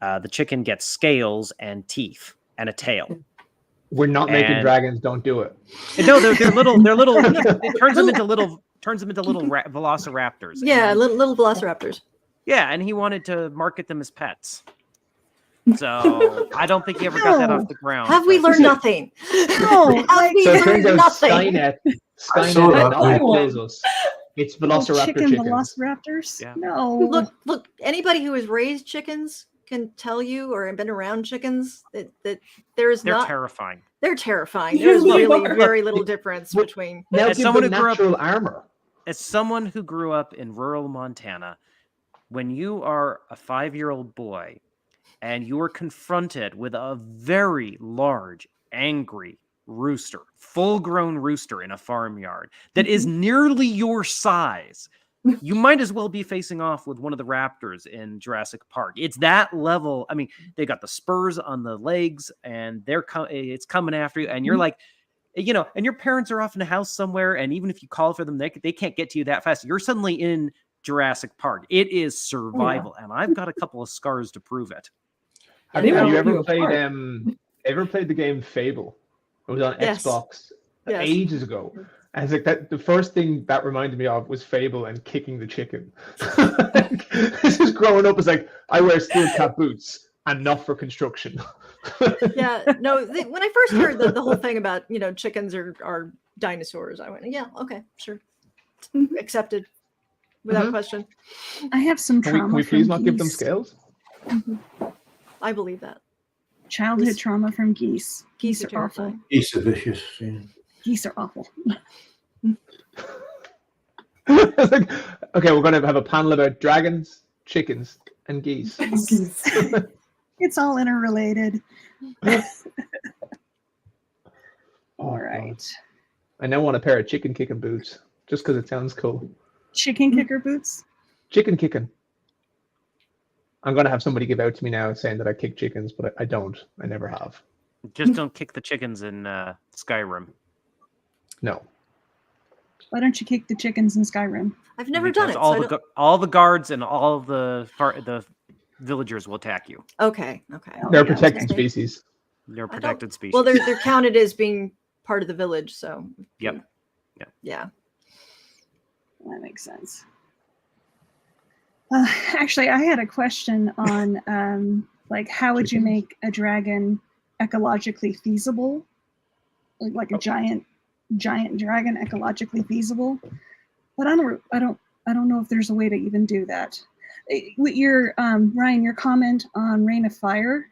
the chicken gets scales and teeth and a tail. We're not making dragons. Don't do it. No, they're little. It turns them into little velociraptors. Yeah, little velociraptors. Yeah, and he wanted to market them as pets. So I don't think he ever got that off the ground. Have we learned nothing? No. It turns out nothing. Skynet kills us. It's velociraptor chicken chickens. velociraptors? Yeah. No. Look, anybody who has raised chickens can tell you, or have been around chickens, that there's They're not. terrifying. They're terrifying. There's really very little difference between. Now As give someone them who grew up- natural armor. As someone who grew up in rural Montana, when you are a 5-year-old boy and you are confronted with a very large, angry rooster, full-grown rooster in a farmyard that is nearly your size, you might as well be facing off with one of the raptors in Jurassic Park. It's that level. I mean, they got the spurs on the legs, and it's coming after you, and you're like, you know, and your parents are off in a house somewhere, and even if you call for them, they can't get to you that fast. You're suddenly in Jurassic Park. It is survival, and I've got a couple of scars to prove it. Have you ever played the game Fable? It was on Xbox ages ago. And it's like that. The first thing that reminded me of was Fable and kicking the chicken. This is growing up. It's like I wear steel cap boots and not for construction. Yeah, no. When I first heard the whole thing about, you know, chickens are dinosaurs, I went, yeah, okay, sure, accepted without question. I have some trauma. Can we please from not give them geese. scales? I believe that. Childhood trauma from geese. Geese Geese are are awful. terrifying. Geese are vicious. Yeah. Geese are awful. It's like, okay, we're going to have a panel about dragons, chickens, and geese. It's all interrelated. All right. I now want a pair of chicken kicking boots just because it sounds cool. Chicken kicker boots? Chicken kicking. I'm going to have somebody give out to me now saying that I kick chickens, but I don't. I never have. Just don't kick the chickens in Skyrim. No. Why don't you kick the chickens in Skyrim? I've never Because done it. all the guards and all of the villagers will attack you. Okay. They're a protected species. They're a protected species. Well, they're counted as being part of the village, so. Yep. Yeah. That makes sense. Actually, I had a question on like how would you make a dragon ecologically feasible? Like a giant dragon ecologically feasible? But I don't know if there's a way to even do that. With your Ryan, your comment on Rain of Fire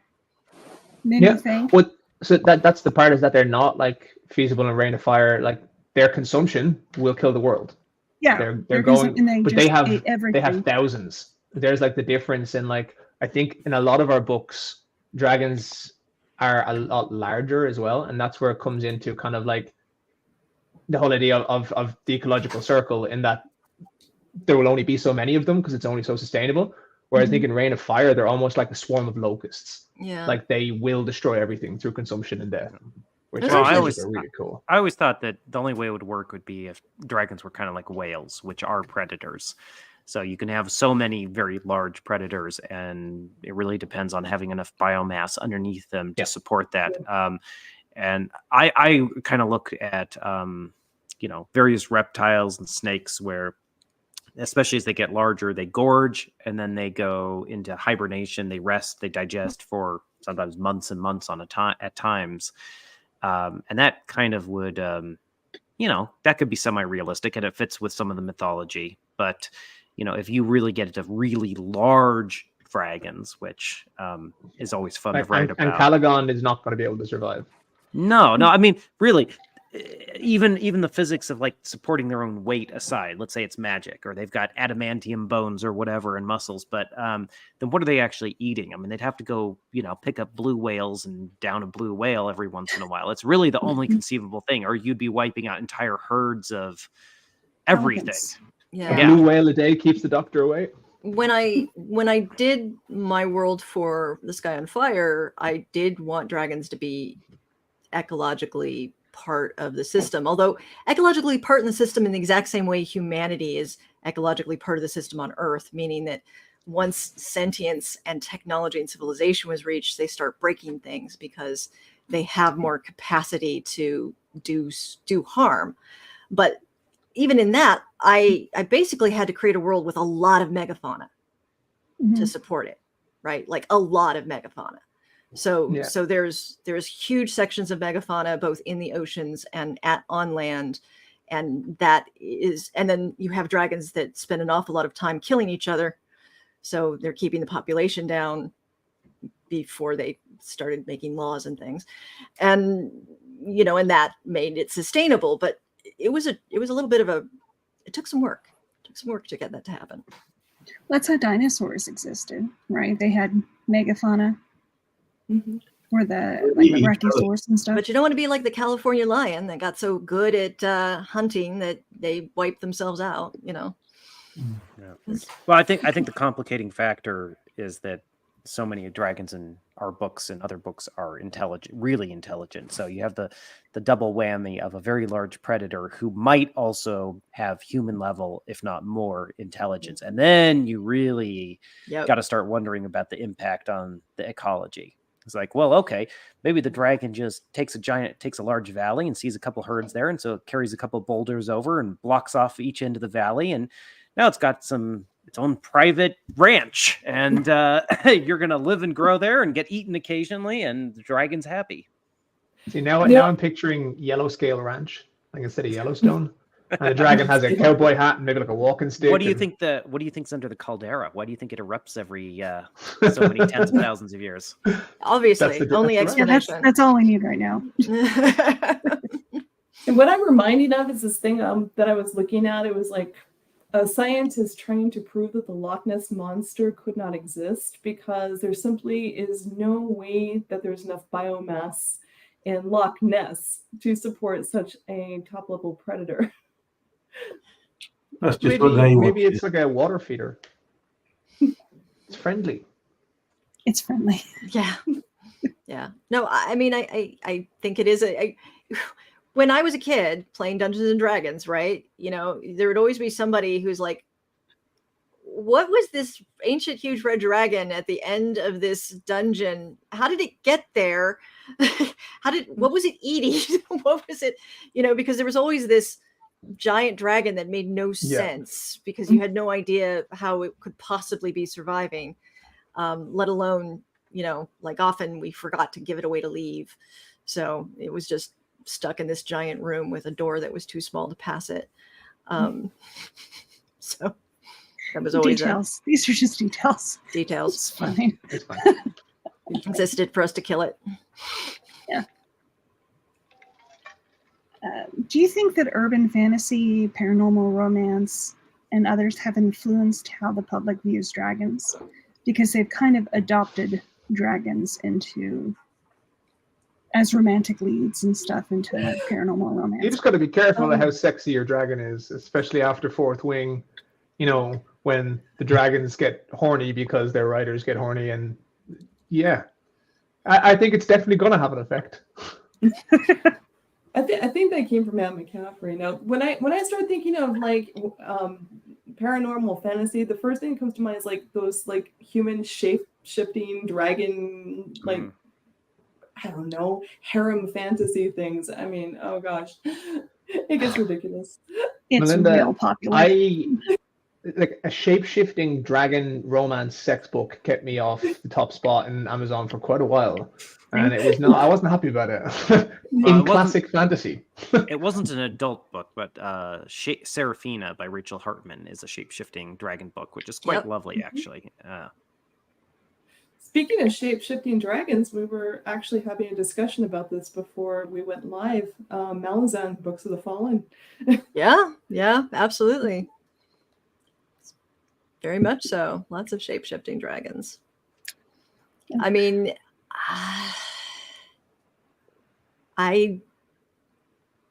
made me think. Well, so that's the part, is that they're not like feasible in Rain of Fire. Like their consumption will kill the world. Yeah, they're going, but they have thousands. There's like the difference in, like, I think in a lot of our books, dragons are a lot larger as well, and that's where it comes into kind of like the whole idea of the ecological circle, in that there will only be so many of them because it's only so sustainable. Whereas I think in Rain of Fire, they're almost like a swarm of locusts. Yeah, like they will destroy everything through consumption and death. Which is really cool. I always thought that the only way it would work would be if dragons were kind of like whales, which are predators. So you can have so many very large predators, and it really depends on having enough biomass underneath them to support that. And I kind of look at, various reptiles and snakes where, especially as they get larger, they gorge and then they go into hibernation. They rest, they digest for sometimes months and months at times. And that kind of would, that could be semi-realistic, and it fits with some of the mythology. But, if you really get into really large dragons, which is always fun to write about. And Calagon is not going to be able to survive. No, I mean, really, even the physics of like supporting their own weight aside, let's say it's magic, or they've got adamantium bones or whatever and muscles, but then what are they actually eating? I mean, they'd have to go, pick up blue whales and down a blue whale every once in a while. It's really the only conceivable thing, or you'd be wiping out entire herds of everything. Yeah. A blue whale a day keeps the doctor away. When I did my world for The Sky on Fire, I did want dragons to be ecologically part of the system, although ecologically part in the system in the exact same way humanity is ecologically part of the system on Earth, meaning that once sentience and technology and civilization was reached, they start breaking things because they have more capacity to do harm. But even in that, I basically had to create a world with a lot of megafauna to support it, right? Like a lot of megafauna. So there's huge sections of megafauna both in the oceans and on land, and then you have dragons that spend an awful lot of time killing each other, so they're keeping the population down. before they started making laws and things. And, you know, and that made it sustainable, but it was a little bit of it took some work. It took some work to get that to happen. That's how dinosaurs existed, right? They had megafauna, or the brachiosaurus and stuff. But you don't want to be like the California lion that got so good at hunting that they wiped themselves out, you know. Yeah. Well, I think the complicating factor is that so many dragons in our books and other books are intelligent, really intelligent. So you have the double whammy of a very large predator who might also have human level, if not more, intelligence. And then you really got to start wondering about the impact on the ecology. It's like, well, okay, maybe the dragon just takes a large valley and sees a couple herds there. And so it carries a couple boulders over and blocks off each end of the valley. And now it's got its own private ranch, and you're going to live and grow there and get eaten occasionally, and the dragon's happy. See, now I'm picturing Yellow Scale Ranch, like instead of Yellowstone. And the dragon has a cowboy hat and maybe like a walking stick. What do you think's under the caldera? Why do you think it erupts every so many tens of thousands of years? Obviously, only explanation. That's all I need right now. And what I'm reminded of is this thing that I was looking at. It was like a scientist trying to prove that the Loch Ness Monster could not exist because there simply is no way that there's enough biomass in Loch Ness to support such a top-level predator. That's just maybe it's like a water feeder. It's friendly. It's friendly. Yeah. Yeah. No, I mean, I think it is when I was a kid playing Dungeons and Dragons, right? You know, there would always be somebody who's like, what was this ancient huge red dragon at the end of this dungeon? How did it get there? What was it eating? What was it? You know, because there was always this giant dragon that made no sense because you had no idea how it could possibly be surviving, let alone, you know, like often we forgot to give it away to leave. So it was just stuck in this giant room with a door that was too small to pass it. So that was always details. These are just details. Details. It's fine. It's fine. It existed for us to kill it. Yeah. Do you think that urban fantasy, paranormal romance, and others have influenced how the public views dragons? Because they've kind of adopted dragons as romantic leads and stuff into paranormal romance. You just got to be careful of how sexy your dragon is, especially after Fourth Wing. You know, when the dragons get horny because their riders get horny, and I think it's definitely going to have an effect. I think that came from Matt McCaffrey. Now, when I start thinking of like paranormal fantasy, the first thing that comes to mind is like those like human shape-shifting dragon, like I don't know, harem fantasy things. I mean, oh gosh, it gets ridiculous. It's Melinda, real popular. Like a shape-shifting dragon romance sex book kept me off the top spot in Amazon for quite a while. And it was I wasn't happy about it. In classic fantasy. It wasn't an adult book, but Seraphina by Rachel Hartman is a shape-shifting dragon book, which is quite lovely, actually. Speaking of shape-shifting dragons, we were actually having a discussion about this before we went live. Malazan, Books of the Fallen. Yeah, absolutely. Very much so. Lots of shape-shifting dragons. I mean,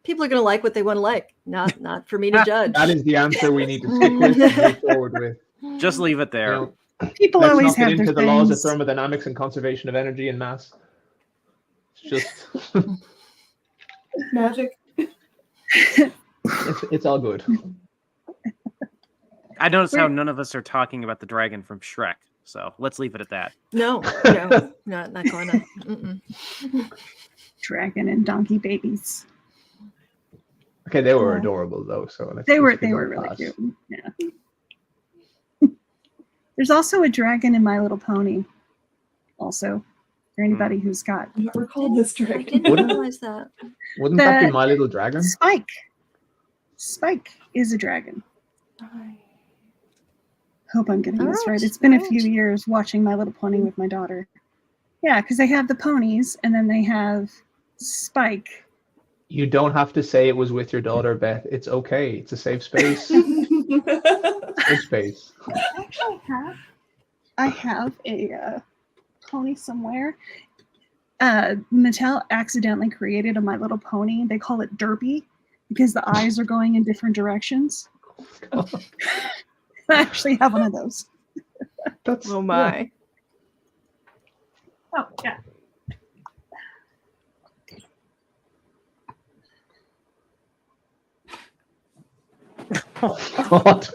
people are going to like what they want to like. Not for me to judge. That is the answer we need to stick with and move forward with. Just leave it there. You know, people always have into their the laws of things. thermodynamics and conservation of energy and mass. It's just Magic. it's all good. I noticed how none of us are talking about the dragon from Shrek, so let's leave it at that. No, not going to. Dragon and donkey babies. Okay, they were adorable though. So they were really cute. Yeah. There's also a dragon in My Little Pony. Also, for anybody who's got. I never called this I dragon. didn't realize that. Wouldn't that be My Little Dragon? Spike is a dragon. Hope I'm getting this right. It's been a few years watching My Little Pony with my daughter. Yeah, because they have the ponies, and then they have Spike. You don't have to say it was with your daughter, Beth. It's okay. It's a safe space. Safe space. Actually, I have a pony somewhere. Mattel accidentally created a My Little Pony. They call it Derpy because the eyes are going in different directions. I actually have one of those. That's, Oh my. Oh, yeah. Oh, God.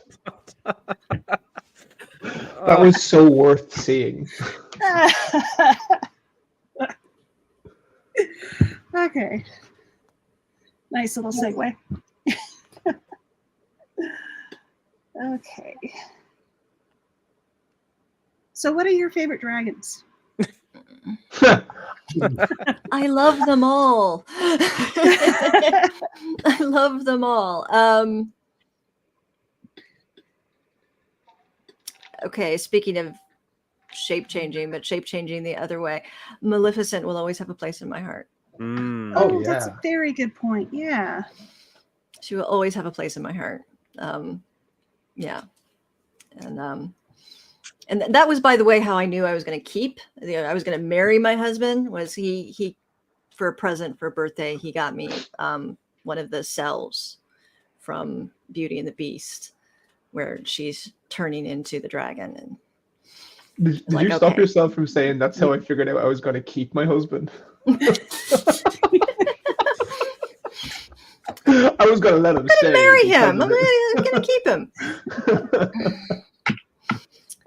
That was so worth seeing. Okay. Nice little segue. Okay. So what are your favorite dragons? I love them all. I love them all. Okay, speaking of shape changing, but shape changing the other way, Maleficent will always have a place in my heart. Mm. Oh, That's yeah. a very good point. Yeah. She will always have a place in my heart. Yeah. And that was, by the way, how I knew I was going to keep. I was going to marry my husband. Was he for a present for a birthday? He got me one of the cells from Beauty and the Beast, where she's turning into the dragon. And Did like, you stop okay. yourself from saying that's how I figured out I was going to keep my husband? I was going to let him stay. I'm going to marry him. because I'm going to keep him.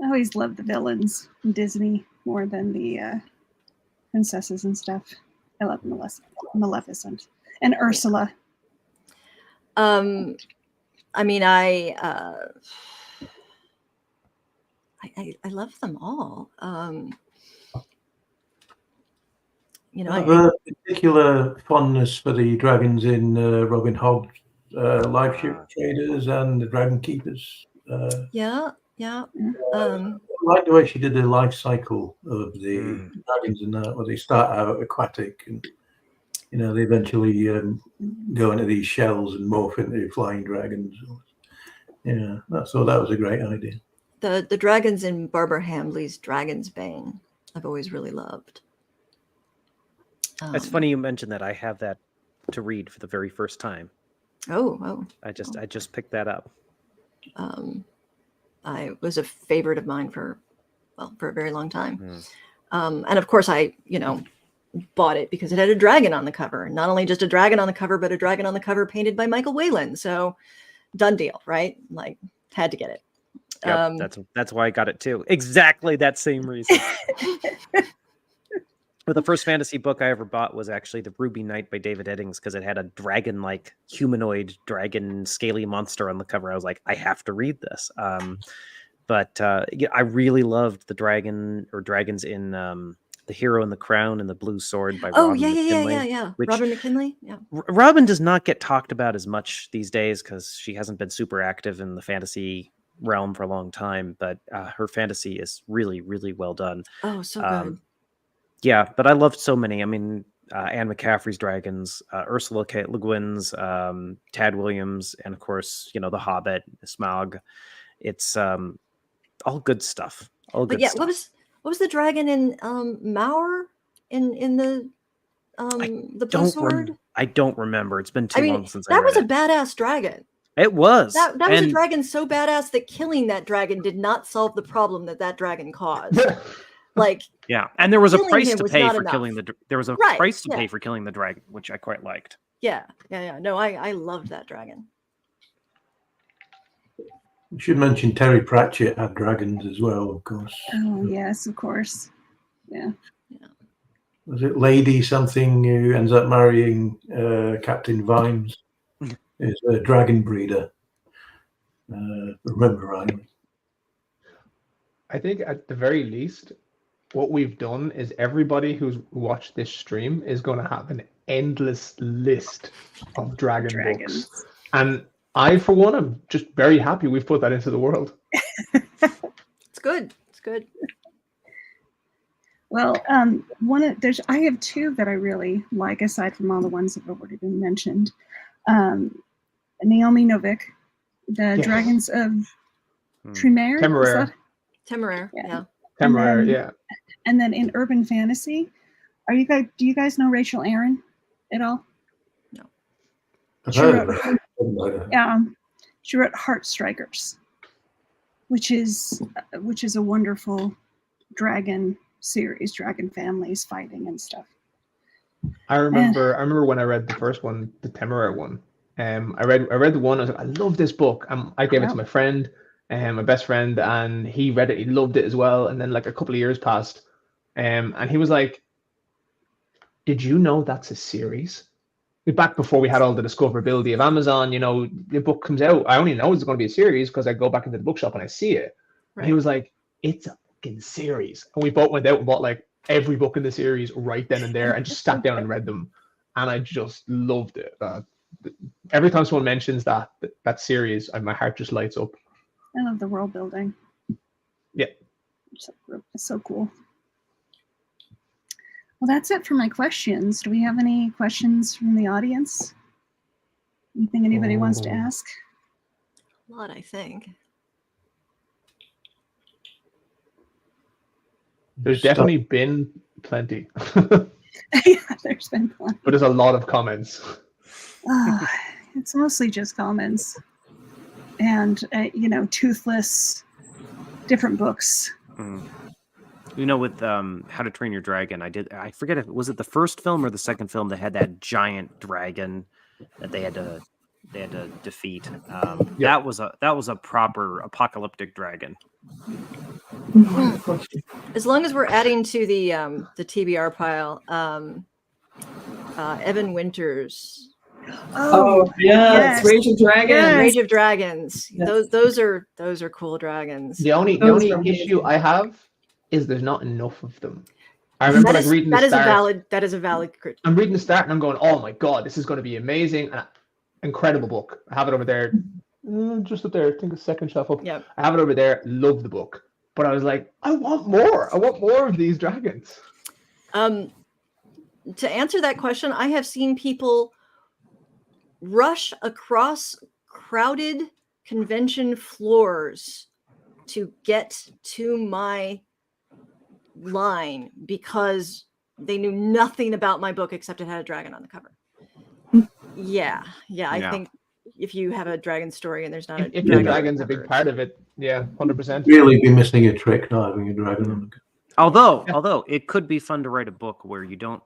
I always loved the villains in Disney more than the princesses and stuff. I love Maleficent and Ursula. I mean, I love them all. You know, I have a particular fondness for the dragons in Robin Hobb's Live Ship Traders and the Dragon Keepers. yeah. I like the way she did the life cycle of the dragons in that, where they start out aquatic and they eventually go into these shells and morph into flying dragons. Yeah, so that was a great idea. The dragons in Barbara Hambly's Dragon's Bane, I've always really loved. It's funny you mentioned that. I have that to read for the very first time. I just picked that up. I was a favorite of mine for a very long time. And of course I, bought it because it had a dragon on the cover. Not only just a dragon on the cover, but a dragon on the cover painted by Michael Whalen. So done deal, right? Like, had to get it. Yep, that's why I got it too. Exactly that same reason. But the first fantasy book I ever bought was actually The Ruby Knight by David Eddings, because it had a dragon-like humanoid dragon scaly monster on the cover. I was like, I have to read this. But I really loved the dragons in The Hero and the Crown and the Blue Sword by Robin McKinley. Yeah. Robin McKinley. Yeah. Robin does not get talked about as much these days because she hasn't been super active in the fantasy realm for a long time. But her fantasy is really, really well done. Oh, so good. Yeah, but I loved so many. I mean, Anne McCaffrey's dragons, Ursula K. Le Guin's, Tad Williams, and of course, The Hobbit, Smaug. It's all good stuff. All good stuff. What was the dragon in Mauer in the Blue Sword? I don't remember. It's been too long since I read read it. That was a badass dragon. It was. That was a dragon so badass that killing that dragon did not solve the problem that dragon caused. Yeah, and there was a price to pay for enough. killing the. There was a price to pay for killing the dragon, which I quite liked. Yeah. No, I loved that dragon. We should mention Terry Pratchett had dragons as well, of course. Oh yes, of course. Yeah. Was it Lady something who ends up marrying Captain Vimes? Is a dragon breeder. Remember rightly. I think at the very least, what we've done is everybody who's watched this stream is going to have an endless list of dragon books. And I, for one, am just very happy we've put that into the world. It's good. It's good. Well, I have two that I really like aside from all the ones that have already been mentioned. Naomi Novik, the Yes. Dragons of Tremere. Temeraire. Temeraire, yeah. Temeraire, yeah. And then in urban fantasy, do you guys know Rachel Aaron at all? No. I've heard of it. She wrote Heartstrikers, which is a wonderful dragon series, dragon families fighting and stuff. I remember when I read the first one, the Temeraire one. I read the one. I was like, I love this book. I gave it to my friend, my best friend, and he read it. He loved it as well. And then like a couple of years passed, and he was like, "Did you know that's a series?" Back before we had all the discoverability of Amazon, the book comes out. I only know it's going to be a series because I go back into the bookshop and I see it. Right. And he was like, "It's a fucking series." And we both went out and bought like every book in the series right then and there and just sat down and read them. And I just loved it. Every time someone mentions that series, my heart just lights up. I love the world building. Yeah. It's so cool. Well, that's it for my questions. Do we have any questions from the audience? Anything anybody wants to ask? A lot, I think. There's definitely been plenty. Yeah, there's been plenty. But there's a lot of comments. It's mostly just comments. And, toothless, different books. With How to Train Your Dragon, I forget if was it the first film or the second film that had that giant dragon that they had to defeat. That was a proper apocalyptic dragon. As long as we're adding to the TBR pile, Evan Winters. Oh yes, Rage of Dragons. Yes. Rage of Dragons. Yes. Those are cool dragons. The only issue I have is there's not enough of them. I remember reading the start. That is a valid critique. I'm reading the start and I'm going, oh my god, this is going to be amazing. Incredible book. I have it over there, just up there. I think the second shelf up. Yep. I have it over there. Love the book, but I was like, I want more. I want more of these dragons. To answer that question, I have seen people rush across crowded convention floors to get to my line because they knew nothing about my book except it had a dragon on the cover. Yeah. I think if you have a dragon story and there's not if the dragon's a big part of it, 100%. Really be missing a trick not having a dragon on the cover. Although it could be fun to write a book where you don't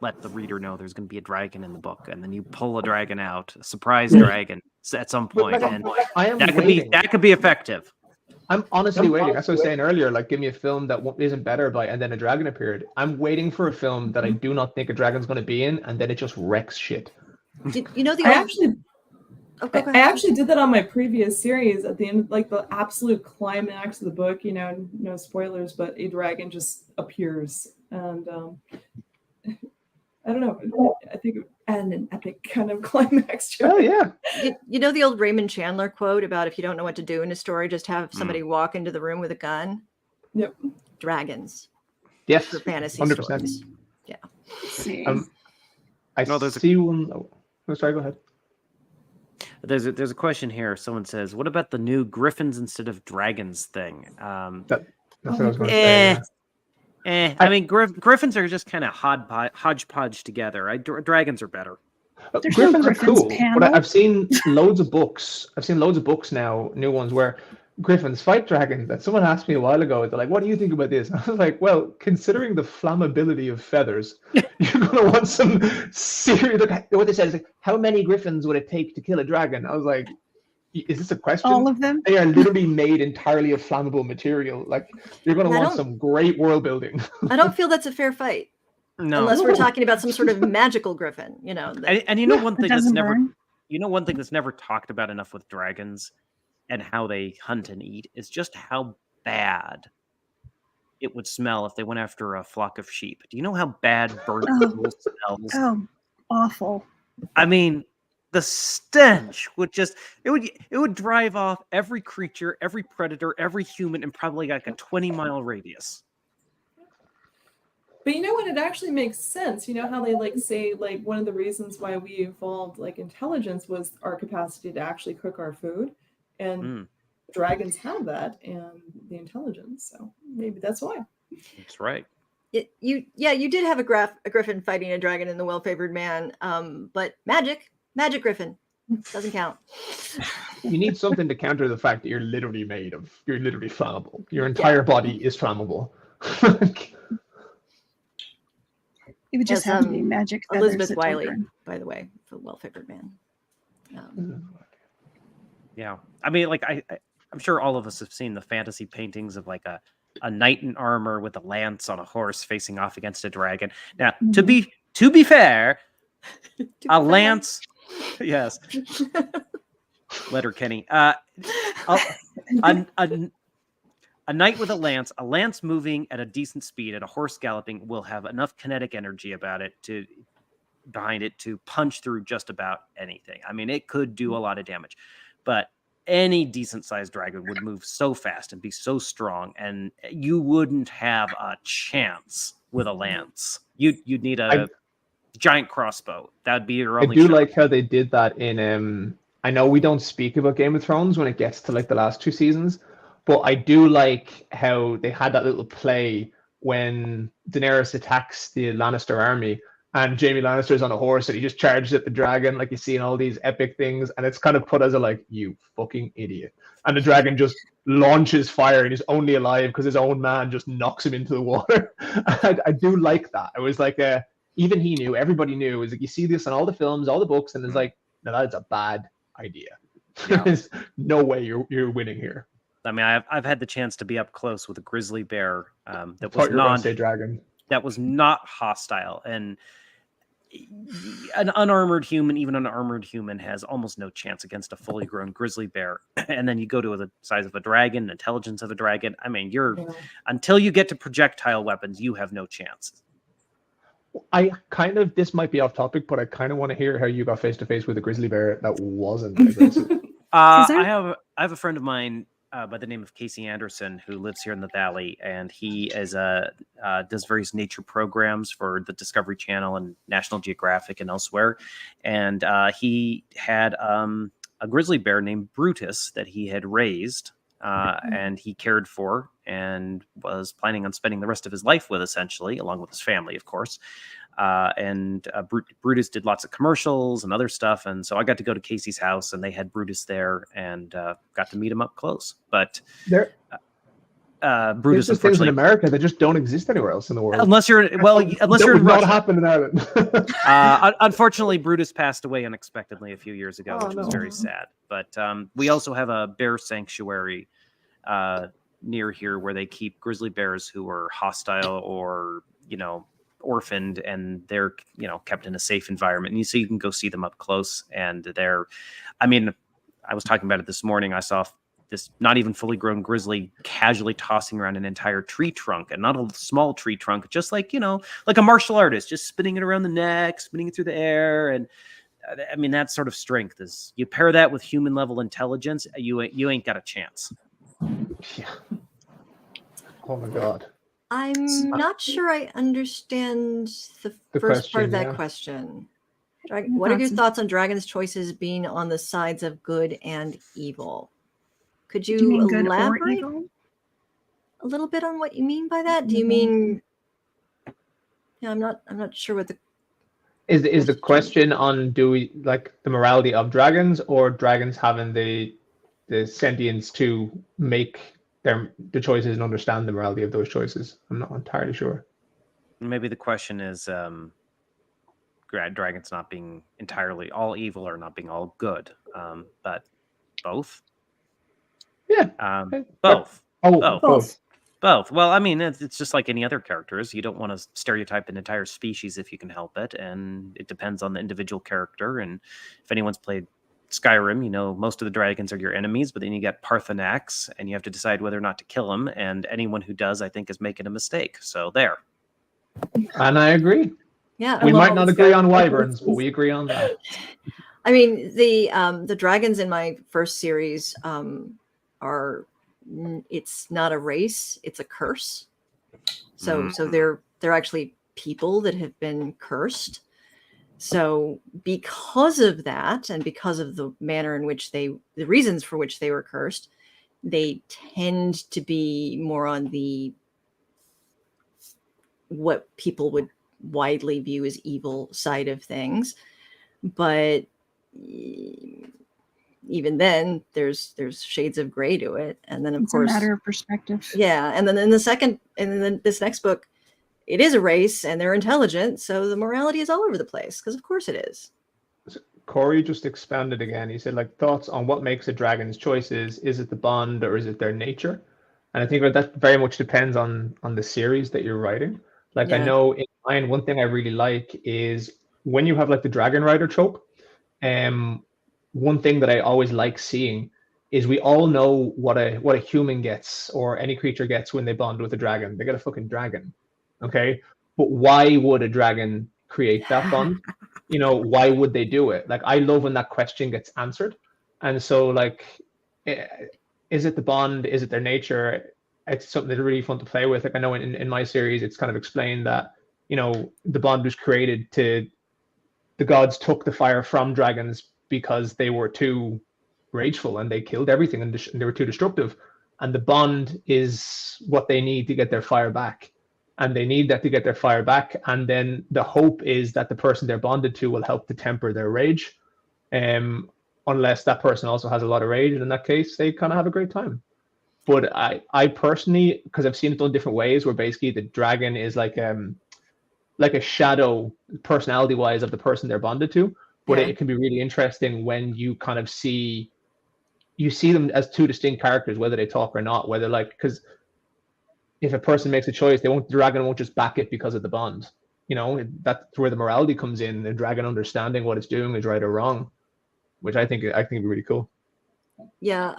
let the reader know there's going to be a dragon in the book, and then you pull a dragon out, a surprise dragon at some point, and that could be effective. I'm honestly waiting. That's what I was saying earlier. Like, give me a film that isn't better by, and then a dragon appeared. I'm waiting for a film that I do not think a dragon's going to be in, and then it just wrecks shit. I actually did that on my previous series at the end, like the absolute climax of the book. No spoilers, but a dragon just appears, and I don't know. I think an epic kind of climax. Oh yeah. You know the old Raymond Chandler quote about if you don't know what to do in a story, just have somebody walk into the room with a gun. Yep. Dragons. Yes. For fantasy 100%. stories. Yeah. See one. Oh, sorry. Go ahead. There's a question here. Someone says, "What about the new Griffins instead of dragons thing?" That's what I was going to say. Yeah. I mean, Griffins are just kind of hodgepodge together. Dragons are better. Griffins are cool, but I've seen loads of books. I've seen loads of books now, new ones, where Griffins fight dragons. That someone asked me a while ago. They're like, "What do you think about this?" I was like, "Well, considering the flammability of feathers, you're gonna want some serious." Look, what they said is like, "How many Griffins would it take to kill a dragon?" I was like, is this a question? All of them? They are literally made entirely of flammable material. Like, you're going to want some great world building. I don't feel that's a fair fight. No. Unless we're talking about some sort of magical griffin, And you know one thing that's never talked about enough with dragons and how they hunt and eat is just how bad it would smell if they went after a flock of sheep. Do you know how bad burnt smells? Oh, awful. I mean, the stench would drive off every creature, every predator, every human in probably like a 20-mile radius. But you know what? It actually makes sense. You know how they like say like one of the reasons why we evolved like intelligence was our capacity to actually cook our food, and dragons have that and the intelligence. So maybe that's why. That's right. You did have a griffin fighting a dragon in the Well-Favored Man, but magic griffin doesn't count. You need something to counter the fact that you're literally flammable. Your entire body is flammable. It would just have to be magic feathers. Elizabeth Wiley, by the way, for Well-Favored Man. Yeah, I mean, like I'm sure all of us have seen the fantasy paintings of like a knight in armor with a lance on a horse facing off against a dragon. Now, to be fair, a lance, yes, letter Kenny, a knight with a lance moving at a decent speed and a horse galloping will have enough kinetic energy behind it to punch through just about anything. I mean, it could do a lot of damage, but any decent sized dragon would move so fast and be so strong, and you wouldn't have a chance with a lance. You'd need a giant crossbow. That'd be your only. I do like how they did that in. I know we don't speak about Game of Thrones when it gets to like the last 2 seasons, but I do like how they had that little play when Daenerys attacks the Lannister army. And Jaime Lannister's on a horse and he just charges at the dragon like you see in all these epic things. And it's kind of put as a like, you fucking idiot. And the dragon just launches fire and he's only alive because his own man just knocks him into the water. I do like that. It was like, even he knew, everybody knew. It was like, you see this in all the films, all the books, and it's like, no, that's a bad idea. Yeah. There's no way you're winning here. I mean, I've had the chance to be up close with a grizzly bear that was not hostile, and an unarmored human, even an armored human, has almost no chance against a fully grown grizzly bear. And then you go to the size of a dragon, intelligence of a dragon. I mean, until you get to projectile weapons, you have no chance. This might be off topic, but I kind of want to hear how you got face to face with a grizzly bear that wasn't aggressive. I have a friend of mine by the name of Casey Anderson who lives here in the Valley, and he does various nature programs for the Discovery Channel and National Geographic and elsewhere. And he had a grizzly bear named Brutus that he had raised and he cared for and was planning on spending the rest of his life with, essentially, along with his family, of course. Brutus did lots of commercials and other stuff, and so I got to go to Casey's house, and they had Brutus there, and got to meet him up close. But Brutus, there's things in America that just don't exist anywhere else in the world. Unless you're in Russia. Not happen in Ireland. Unfortunately, Brutus passed away unexpectedly a few years ago, which was very sad. But we also have a bear sanctuary near here where they keep grizzly bears who are hostile or orphaned, and they're kept in a safe environment, and so you can go see them up close. And I was talking about it this morning. I saw this not even fully grown grizzly casually tossing around an entire tree trunk, and not a small tree trunk, just like like a martial artist, just spinning it around the neck, spinning it through the air. And I mean, that sort of strength is, you pair that with human level intelligence, you ain't got a chance. Yeah. Oh my God. I'm not sure I understand the first part of that question. What are your thoughts on dragons' choices being on the sides of good and evil? Could you elaborate a little bit on what you mean by that? Do you mean? Yeah, I'm not sure what the is the question on, do we like the morality of dragons, or dragons having the sentience to make the choices and understand the morality of those choices? I'm not entirely sure. Maybe the question is dragons not being entirely all evil or not being all good, but both. Yeah, both. Both. Well, I mean, it's just like any other characters. You don't want to stereotype an entire species if you can help it, and it depends on the individual character. And if anyone's played Skyrim, most of the dragons are your enemies, but then you get Parthenax, and you have to decide whether or not to kill them. And anyone who does, I think, is making a mistake. So there. And I agree. Yeah, we might not agree on wyverns, but we agree on that. I mean, the dragons in my first series are. It's not a race; it's a curse. So they're they're actually people that have been cursed. So because of that, and because of the manner in which the reasons for which they were cursed, they tend to be more on the what people would widely view as evil side of things. But even then, there's shades of gray to it. And then, of course, a matter of perspective. Yeah. And then this next book, it is a race and they're intelligent. So the morality is all over the place, because of course it is. Corey just expanded again. He said, like, thoughts on what makes a dragon's choices. Is it the bond or is it their nature? And I think that very much depends on the series that you're writing. Like, Yeah. I know in mine, one thing I really like is when you have like the dragon rider trope. One thing that I always like seeing is we all know what a human gets or any creature gets when they bond with a dragon. They get a fucking dragon. Okay. But why would a dragon create that bond? You know, why would they do it? Like, I love when that question gets answered. And so, like, is it the bond? Is it their nature? It's something that's really fun to play with. Like, I know in my series, it's kind of explained that, you know, the bond was created the gods took the fire from dragons because they were too rageful and they killed everything and they were too destructive. And the bond is what they need to get their fire back. And they need that to get their fire back. And then the hope is that the person they're bonded to will help to temper their rage. Unless that person also has a lot of rage. And in that case, they kind of have a great time. But I personally, because I've seen it done different ways, where basically the dragon is like a shadow personality-wise of the person they're bonded to. But it can be really interesting when you kind of see them as two distinct characters, whether they talk or not, whether, like, because if a person makes a choice, the dragon won't just back it because of the bond. You know, that's where the morality comes in, the dragon understanding what it's doing is right or wrong, which I think would be really cool. Yeah.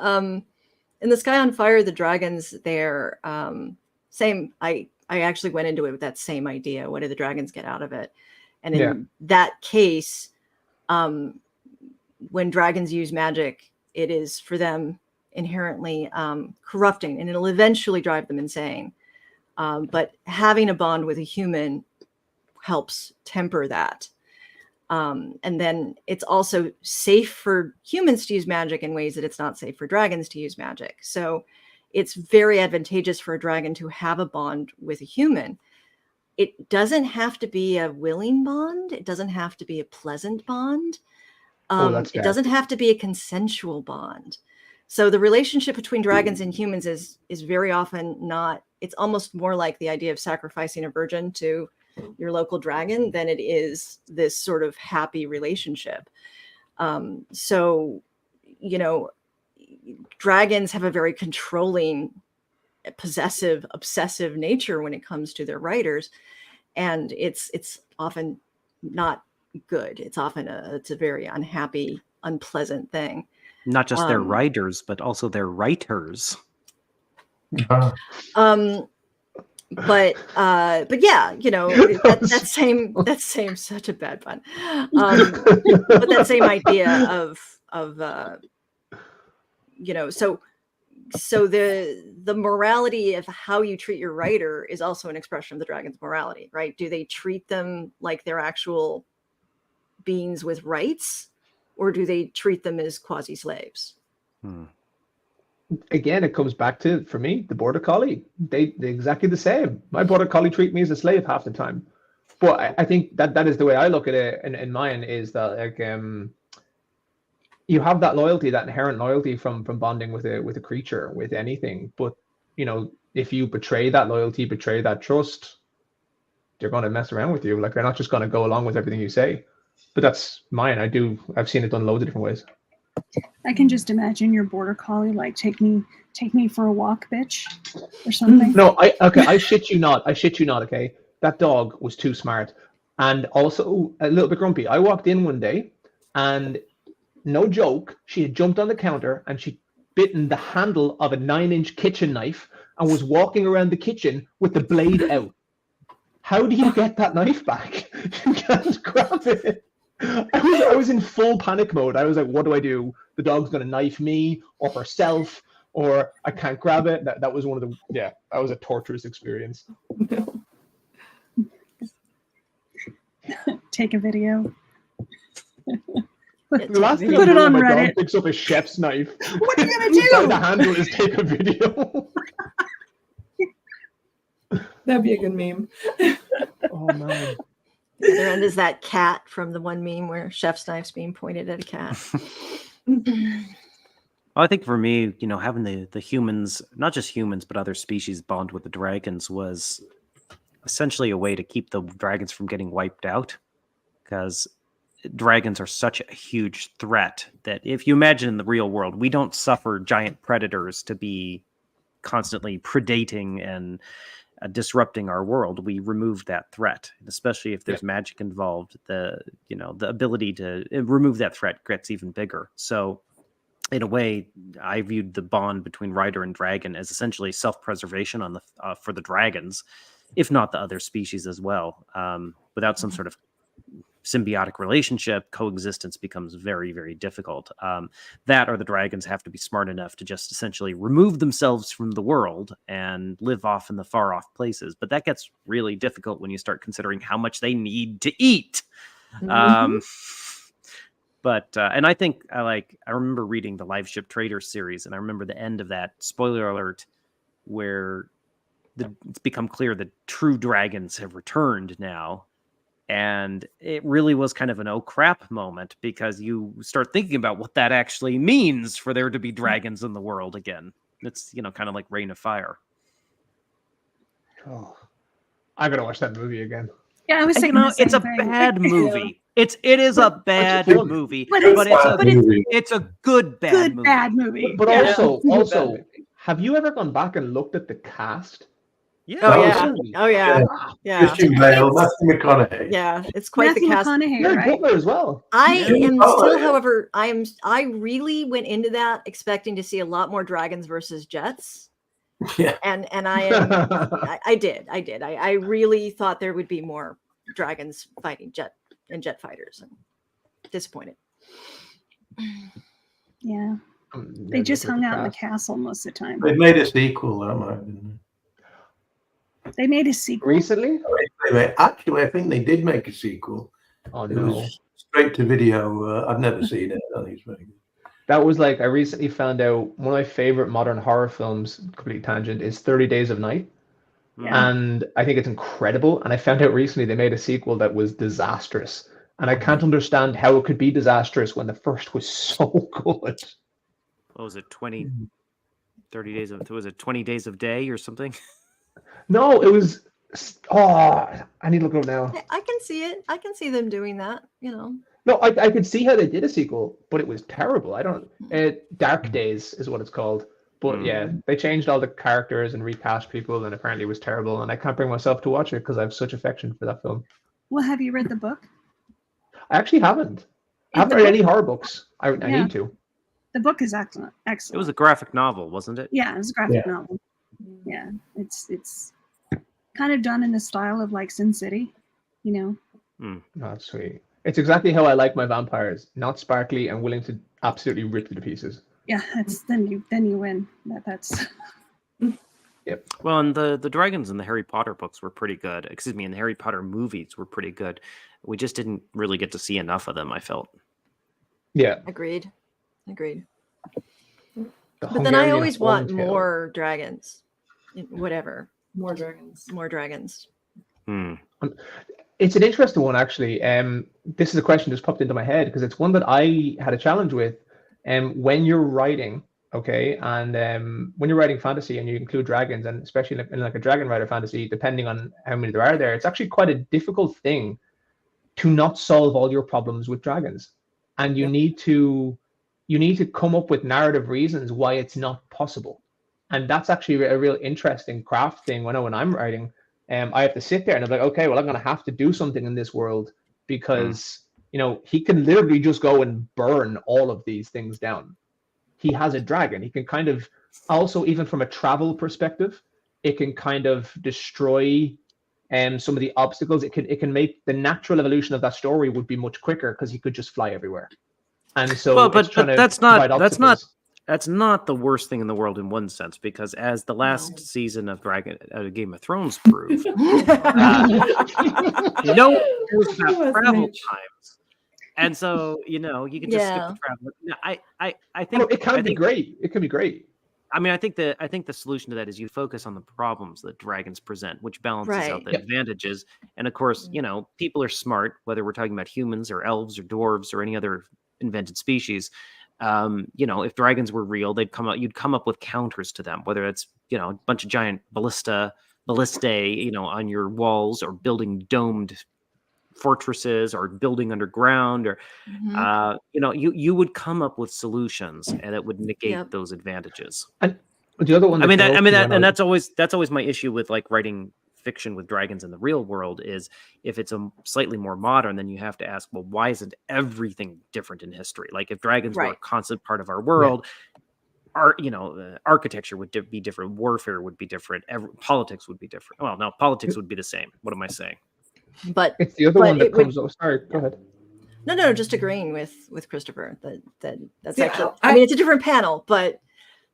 In The Sky on Fire, the dragons, they're same. I actually went into it with that same idea. What do the dragons get out of it? And in that case, when dragons use magic, it is for them inherently corrupting, and it'll eventually drive them insane. But having a bond with a human helps temper that. And then it's also safe for humans to use magic in ways that it's not safe for dragons to use magic. So it's very advantageous for a dragon to have a bond with a human. It doesn't have to be a willing bond. It doesn't have to be a pleasant bond. It doesn't have to be a consensual bond. So the relationship between dragons and humans is very often not, it's almost more like the idea of sacrificing a virgin to your local dragon than it is this sort of happy relationship. So, you know, dragons have a very controlling, possessive, obsessive nature when it comes to their riders. And it's often not good. It's often it's a very unhappy, unpleasant thing. Not just their riders, but also their writers. But yeah, you know, that same such a bad pun. But that same idea of you know, so the morality of how you treat your writer is also an expression of the dragon's morality, right? Do they treat them like they're actual beings with rights, or do they treat them as quasi-slaves? Again, it comes back to, for me, the border collie. They're exactly the same. My border collie treat me as a slave half the time. But I think that is the way I look at it in mine, is that, like, you have that loyalty, that inherent loyalty from bonding with a creature, with anything. But, you know, if you betray that loyalty, betray that trust, they're going to mess around with you. Like, they're not just going to go along with everything you say. But that's mine. I've seen it done loads of different ways. I can just imagine your border collie like, take me for a walk, bitch, or something. No, I shit you not. Okay, that dog was too smart, and also a little bit grumpy. I walked in one day, and no joke, she had jumped on the counter and she'd bitten the handle of a 9-inch kitchen knife and was walking around the kitchen with the blade out. How do you get that knife back? You can't grab it. I was in full panic mode. I was like, what do I do? The dog's going to knife me or herself, or I can't grab it. That was that was a torturous experience. Take a video. The last thing Put I'm it doing on when my Reddit. dog picks up a chef's knife. What are you gonna do? The handle is take a video. That'd be a good meme. Oh man. The other end is that cat from the one meme where chef's knife's being pointed at a cat. Well, I think for me, having the humans, not just humans, but other species bond with the dragons was essentially a way to keep the dragons from getting wiped out, because dragons are such a huge threat that if you imagine in the real world, we don't suffer giant predators to be constantly predating and disrupting our world. We remove that threat, and especially if there's magic involved, the ability to remove that threat gets even bigger. So in a way, I viewed the bond between rider and dragon as essentially self-preservation on the for the dragons, if not the other species as well. Without some sort of symbiotic relationship, coexistence becomes very, very difficult. That or the dragons have to be smart enough to just essentially remove themselves from the world and live off in the far off places. But that gets really difficult when you start considering how much they need to eat. And I think I remember reading the Live Ship Trader series, and I remember the end of that, spoiler alert, where it's become clear that true dragons have returned now. And it really was kind of an oh crap moment, because you start thinking about what that actually means for there to be dragons in the world again. It's, kind of like Reign of Fire. Oh, I gotta watch that movie again. Yeah, I was thinking the same it's a thing. bad movie. It is a bad movie, But it's a good bad movie. Bad movie. But Yeah. also, have you ever gone back and looked at the cast? Yeah. Oh yeah. Christian Bale, Matthew McConaughey. Yeah, it's quite Matthew the cast. McConaughey, Jared right? Butler as well. I am still, yeah. however, I really went into that expecting to see a lot more dragons versus jets. Yeah. And I am I did. I really thought there would be more dragons fighting jet fighters. I'm disappointed. Yeah. They just hung out in the castle most of the time. They made a sequel, that might have been. They made a sequel. Recently? Actually, I think they did make a sequel. Oh It no. was straight to video. I've never seen it. I think it's very good. That was I recently found out one of my favorite modern horror films, complete tangent, is 30 Days of Night. Yeah. And I think it's incredible. And I found out recently they made a sequel that was disastrous. And I can't understand how it could be disastrous when the first was so good. What was it, 30 days of, was it 20 Days of Day or something? No, it was, I need to look it up now. I can see it. I can see them doing that, No, I could see how they did a sequel, but it was terrible. Dark Days is what it's called. But yeah, they changed all the characters and recast people, and apparently it was terrible. And I can't bring myself to watch it because I have such affection for that film. Well, have you read the book? I actually haven't. I haven't read any horror books. I need to. The book is excellent. It was a graphic novel, wasn't it? Yeah, it was a graphic novel. Yeah, it's kind of done in the style of Sin City, Oh, that's sweet. It's exactly how I like my vampires. Not sparkly and willing to absolutely rip you to pieces. Yeah, then you win. That's Yep. Well, and the dragons in the Harry Potter books were pretty good. Excuse me, in the Harry Potter movies were pretty good. We just didn't really get to see enough of them, I felt. Yeah. Agreed. But then I always want more dragons. Whatever. More dragons. It's an interesting one, actually. This is a question that just popped into my head because it's one that I had a challenge with. When you're writing, okay, and when you're writing fantasy and you include dragons, and especially in a dragon rider fantasy, depending on how many there are there, it's actually quite a difficult thing to not solve all your problems with dragons, and you need to come up with narrative reasons why it's not possible. And that's actually a real interesting craft thing. When I'm writing, I have to sit there and I'm like, okay, well, I'm going to have to do something in this world because, he can literally just go and burn all of these things down. He has a dragon. He can kind of also, even from a travel perspective, it can kind of destroy some of the obstacles. It can make the natural evolution of that story would be much quicker because he could just fly everywhere. And so, Well, but that's not That's not the worst thing in the world in one sense, because as the last No. season of Game of Thrones proved, no one cares about travel times, and so you can just skip the travel. No, I think it can be great. It can be great. I mean, I think the solution to that is you focus on the problems that dragons present, which balances out the advantages. And of course, people are smart, whether we're talking about humans or elves or dwarves or any other invented species. If dragons were real, you'd come up with counters to them, whether it's a bunch of giant ballistae, on your walls, or building domed fortresses, or building underground, or you would come up with solutions, and it would negate those advantages. And the other one, that's always my issue with like writing fiction with dragons in the real world, is if it's a slightly more modern, then you have to ask, well, why isn't everything different in history? Like if dragons were a constant part of our world, architecture would be different, warfare would be different, politics would be different. Well, no, politics would be the same. What am I saying? But it's the other one that comes up. Sorry, go ahead. No, just agreeing with Christopher that's actually. I mean, it's a different panel, but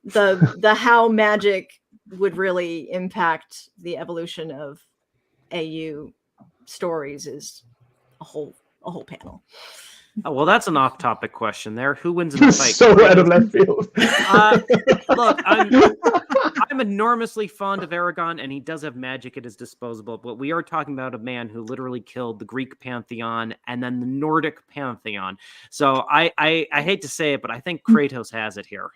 the how magic would really impact the evolution of AU stories is a whole panel. Oh, well, that's an off-topic question there. Who wins in the fight? So out of left field. Look, I'm enormously fond of Eragon, and he does have magic at his disposal, but we are talking about a man who literally killed the Greek pantheon and then the Nordic pantheon. So I hate to say it, but I think Kratos has it here.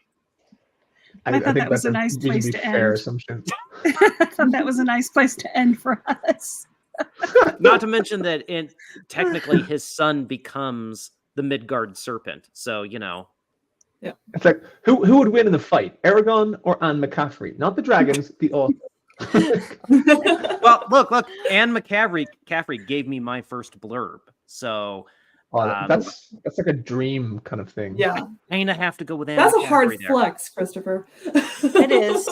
I thought that was a nice place to end. Assumption. I thought that was a nice place to end for us. Not to mention that technically his son becomes the Midgard serpent. So, Yeah. It's like, who would win in the fight? Eragon or Anne McCaffrey? Not the dragons, the author. Well, look, Anne McCaffrey gave me my first blurb. So that's like a dream kind of thing. Yeah. I have to go with Anne That's McCaffrey a hard there. flex, Christopher. It is.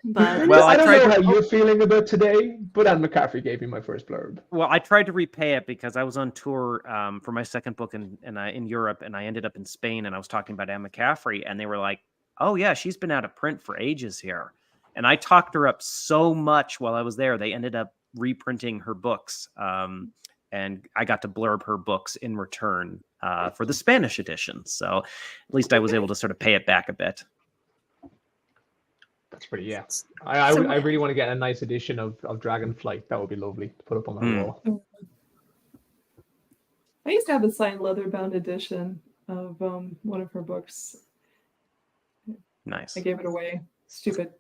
But well, I don't know how you're feeling about today, but Anne McCaffrey gave me my first blurb. Well, I tried to repay it because I was on tour for my second book in Europe, and I ended up in Spain, and I was talking about Anne McCaffrey, and they were like, "Oh yeah, she's been out of print for ages here." And I talked her up so much while I was there, they ended up reprinting her books. And I got to blurb her books in return for the Spanish edition. So at least I was able to sort of pay it back a bit. That's pretty, yeah. I really want to get a nice edition of Dragonflight. That would be lovely to put up on my wall. I used to have a signed leather-bound edition of one of her books. Nice. I gave it away. Stupid.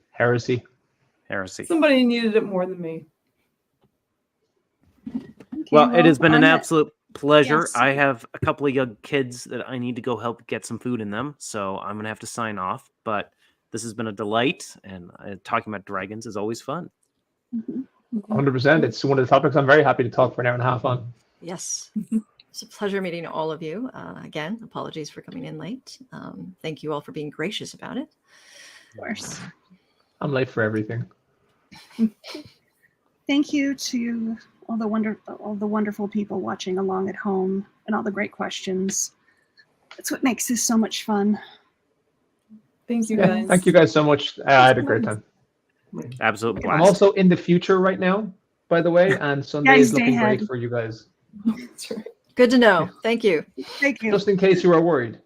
Heresy. Somebody needed it more than me. Well, it has been an absolute pleasure. Yes. I have a couple of young kids that I need to go help get some food in them, so I'm going to have to sign off. But this has been a delight, and talking about dragons is always fun. 100%. It's one of the topics I'm very happy to talk for an hour and a half on. Yes. It's a pleasure meeting all of you. Again, apologies for coming in late. Thank you all for being gracious about it. Of course. I'm late for everything. Thank you to all the wonderful people watching along at home, and all the great questions. That's what makes this so much fun. Thank you guys. Thank you guys so much. I had a great time. Absolute blast. I'm also in the future right now, by the way, and Sunday is looking great for you guys. That's right. Good to know. Thank you. Thank you. Just in case you are worried.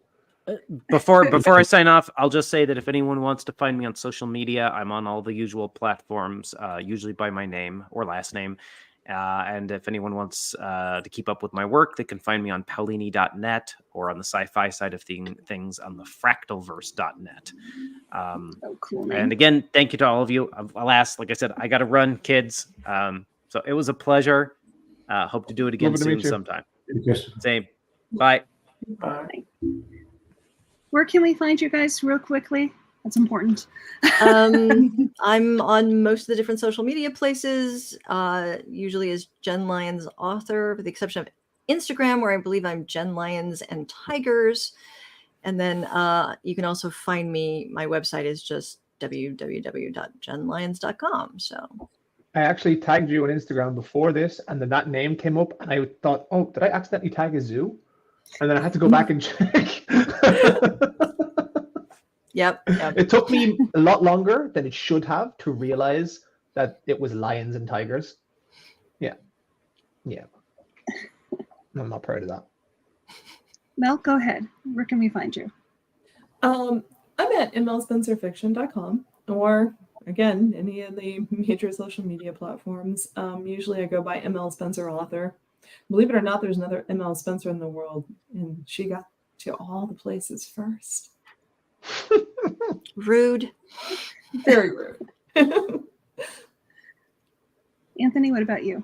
Before I sign off, I'll just say that if anyone wants to find me on social media, I'm on all the usual platforms, usually by my name or last name. And if anyone wants to keep up with my work, they can find me on Paolini.net or on the sci-fi side of things on the Fractalverse.net. Cool, man. And again, thank you to all of you. Alas, like I said, I got to run, kids. So it was a pleasure. Hope to do it again soon sometime. Same. Bye. Bye. Where can we find you guys real quickly? That's important. I'm on most of the different social media places, usually as Jenn Lyons author, with the exception of Instagram, where I believe I'm Jenn Lyons and Tigers. And then you can also find me. My website is just www.jennlyons.com. So I actually tagged you on Instagram before this, and then that name came up, and I thought, oh, did I accidentally tag a zoo? And then I had to go back and check. Yep. It took me a lot longer than it should have to realize that it was lions and tigers. Yeah. I'm not proud of that. Mel, go ahead. Where can we find you? I'm at mlspencerfiction.com, or again, any of the major social media platforms. Usually I go by ML Spencer Author. Believe it or not, there's another ML Spencer in the world, and she got to all the places first. Rude. Very rude. Anthony, what about you?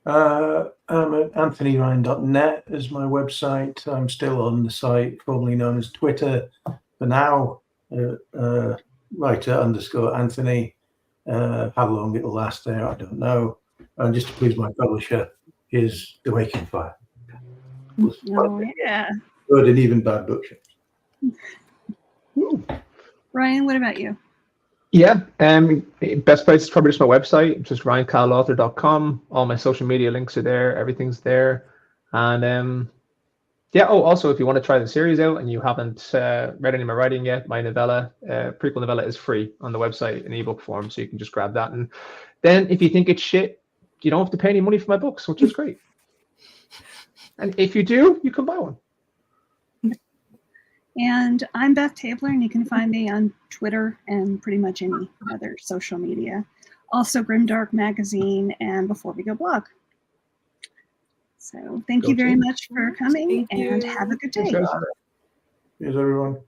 I'm at anthonyryan.net is my website. I'm still on the site, formerly known as Twitter for now, writer_Anthony. How long it'll last there, I don't know. And just to please my publisher, is The Waking Fire. Oh, yeah. Good and even bad bookshops. Ryan, what about you? Yeah, best place is probably just my website, just ryancalauthor.com. All my social media links are there. Everything's there. And yeah, also, if you want to try the series out and you haven't read any of my writing yet, my novella, prequel novella, is free on the website in ebook form, so you can just grab that. And then if you think it's shit, you don't have to pay any money for my books, which is great. And if you do, you can buy one. And I'm Beth Tabler, and you can find me on Twitter and pretty much any other social media. Also Grimdark Magazine and Before We Go blog. So thank you very much for coming, and have a good day. Here's everyone.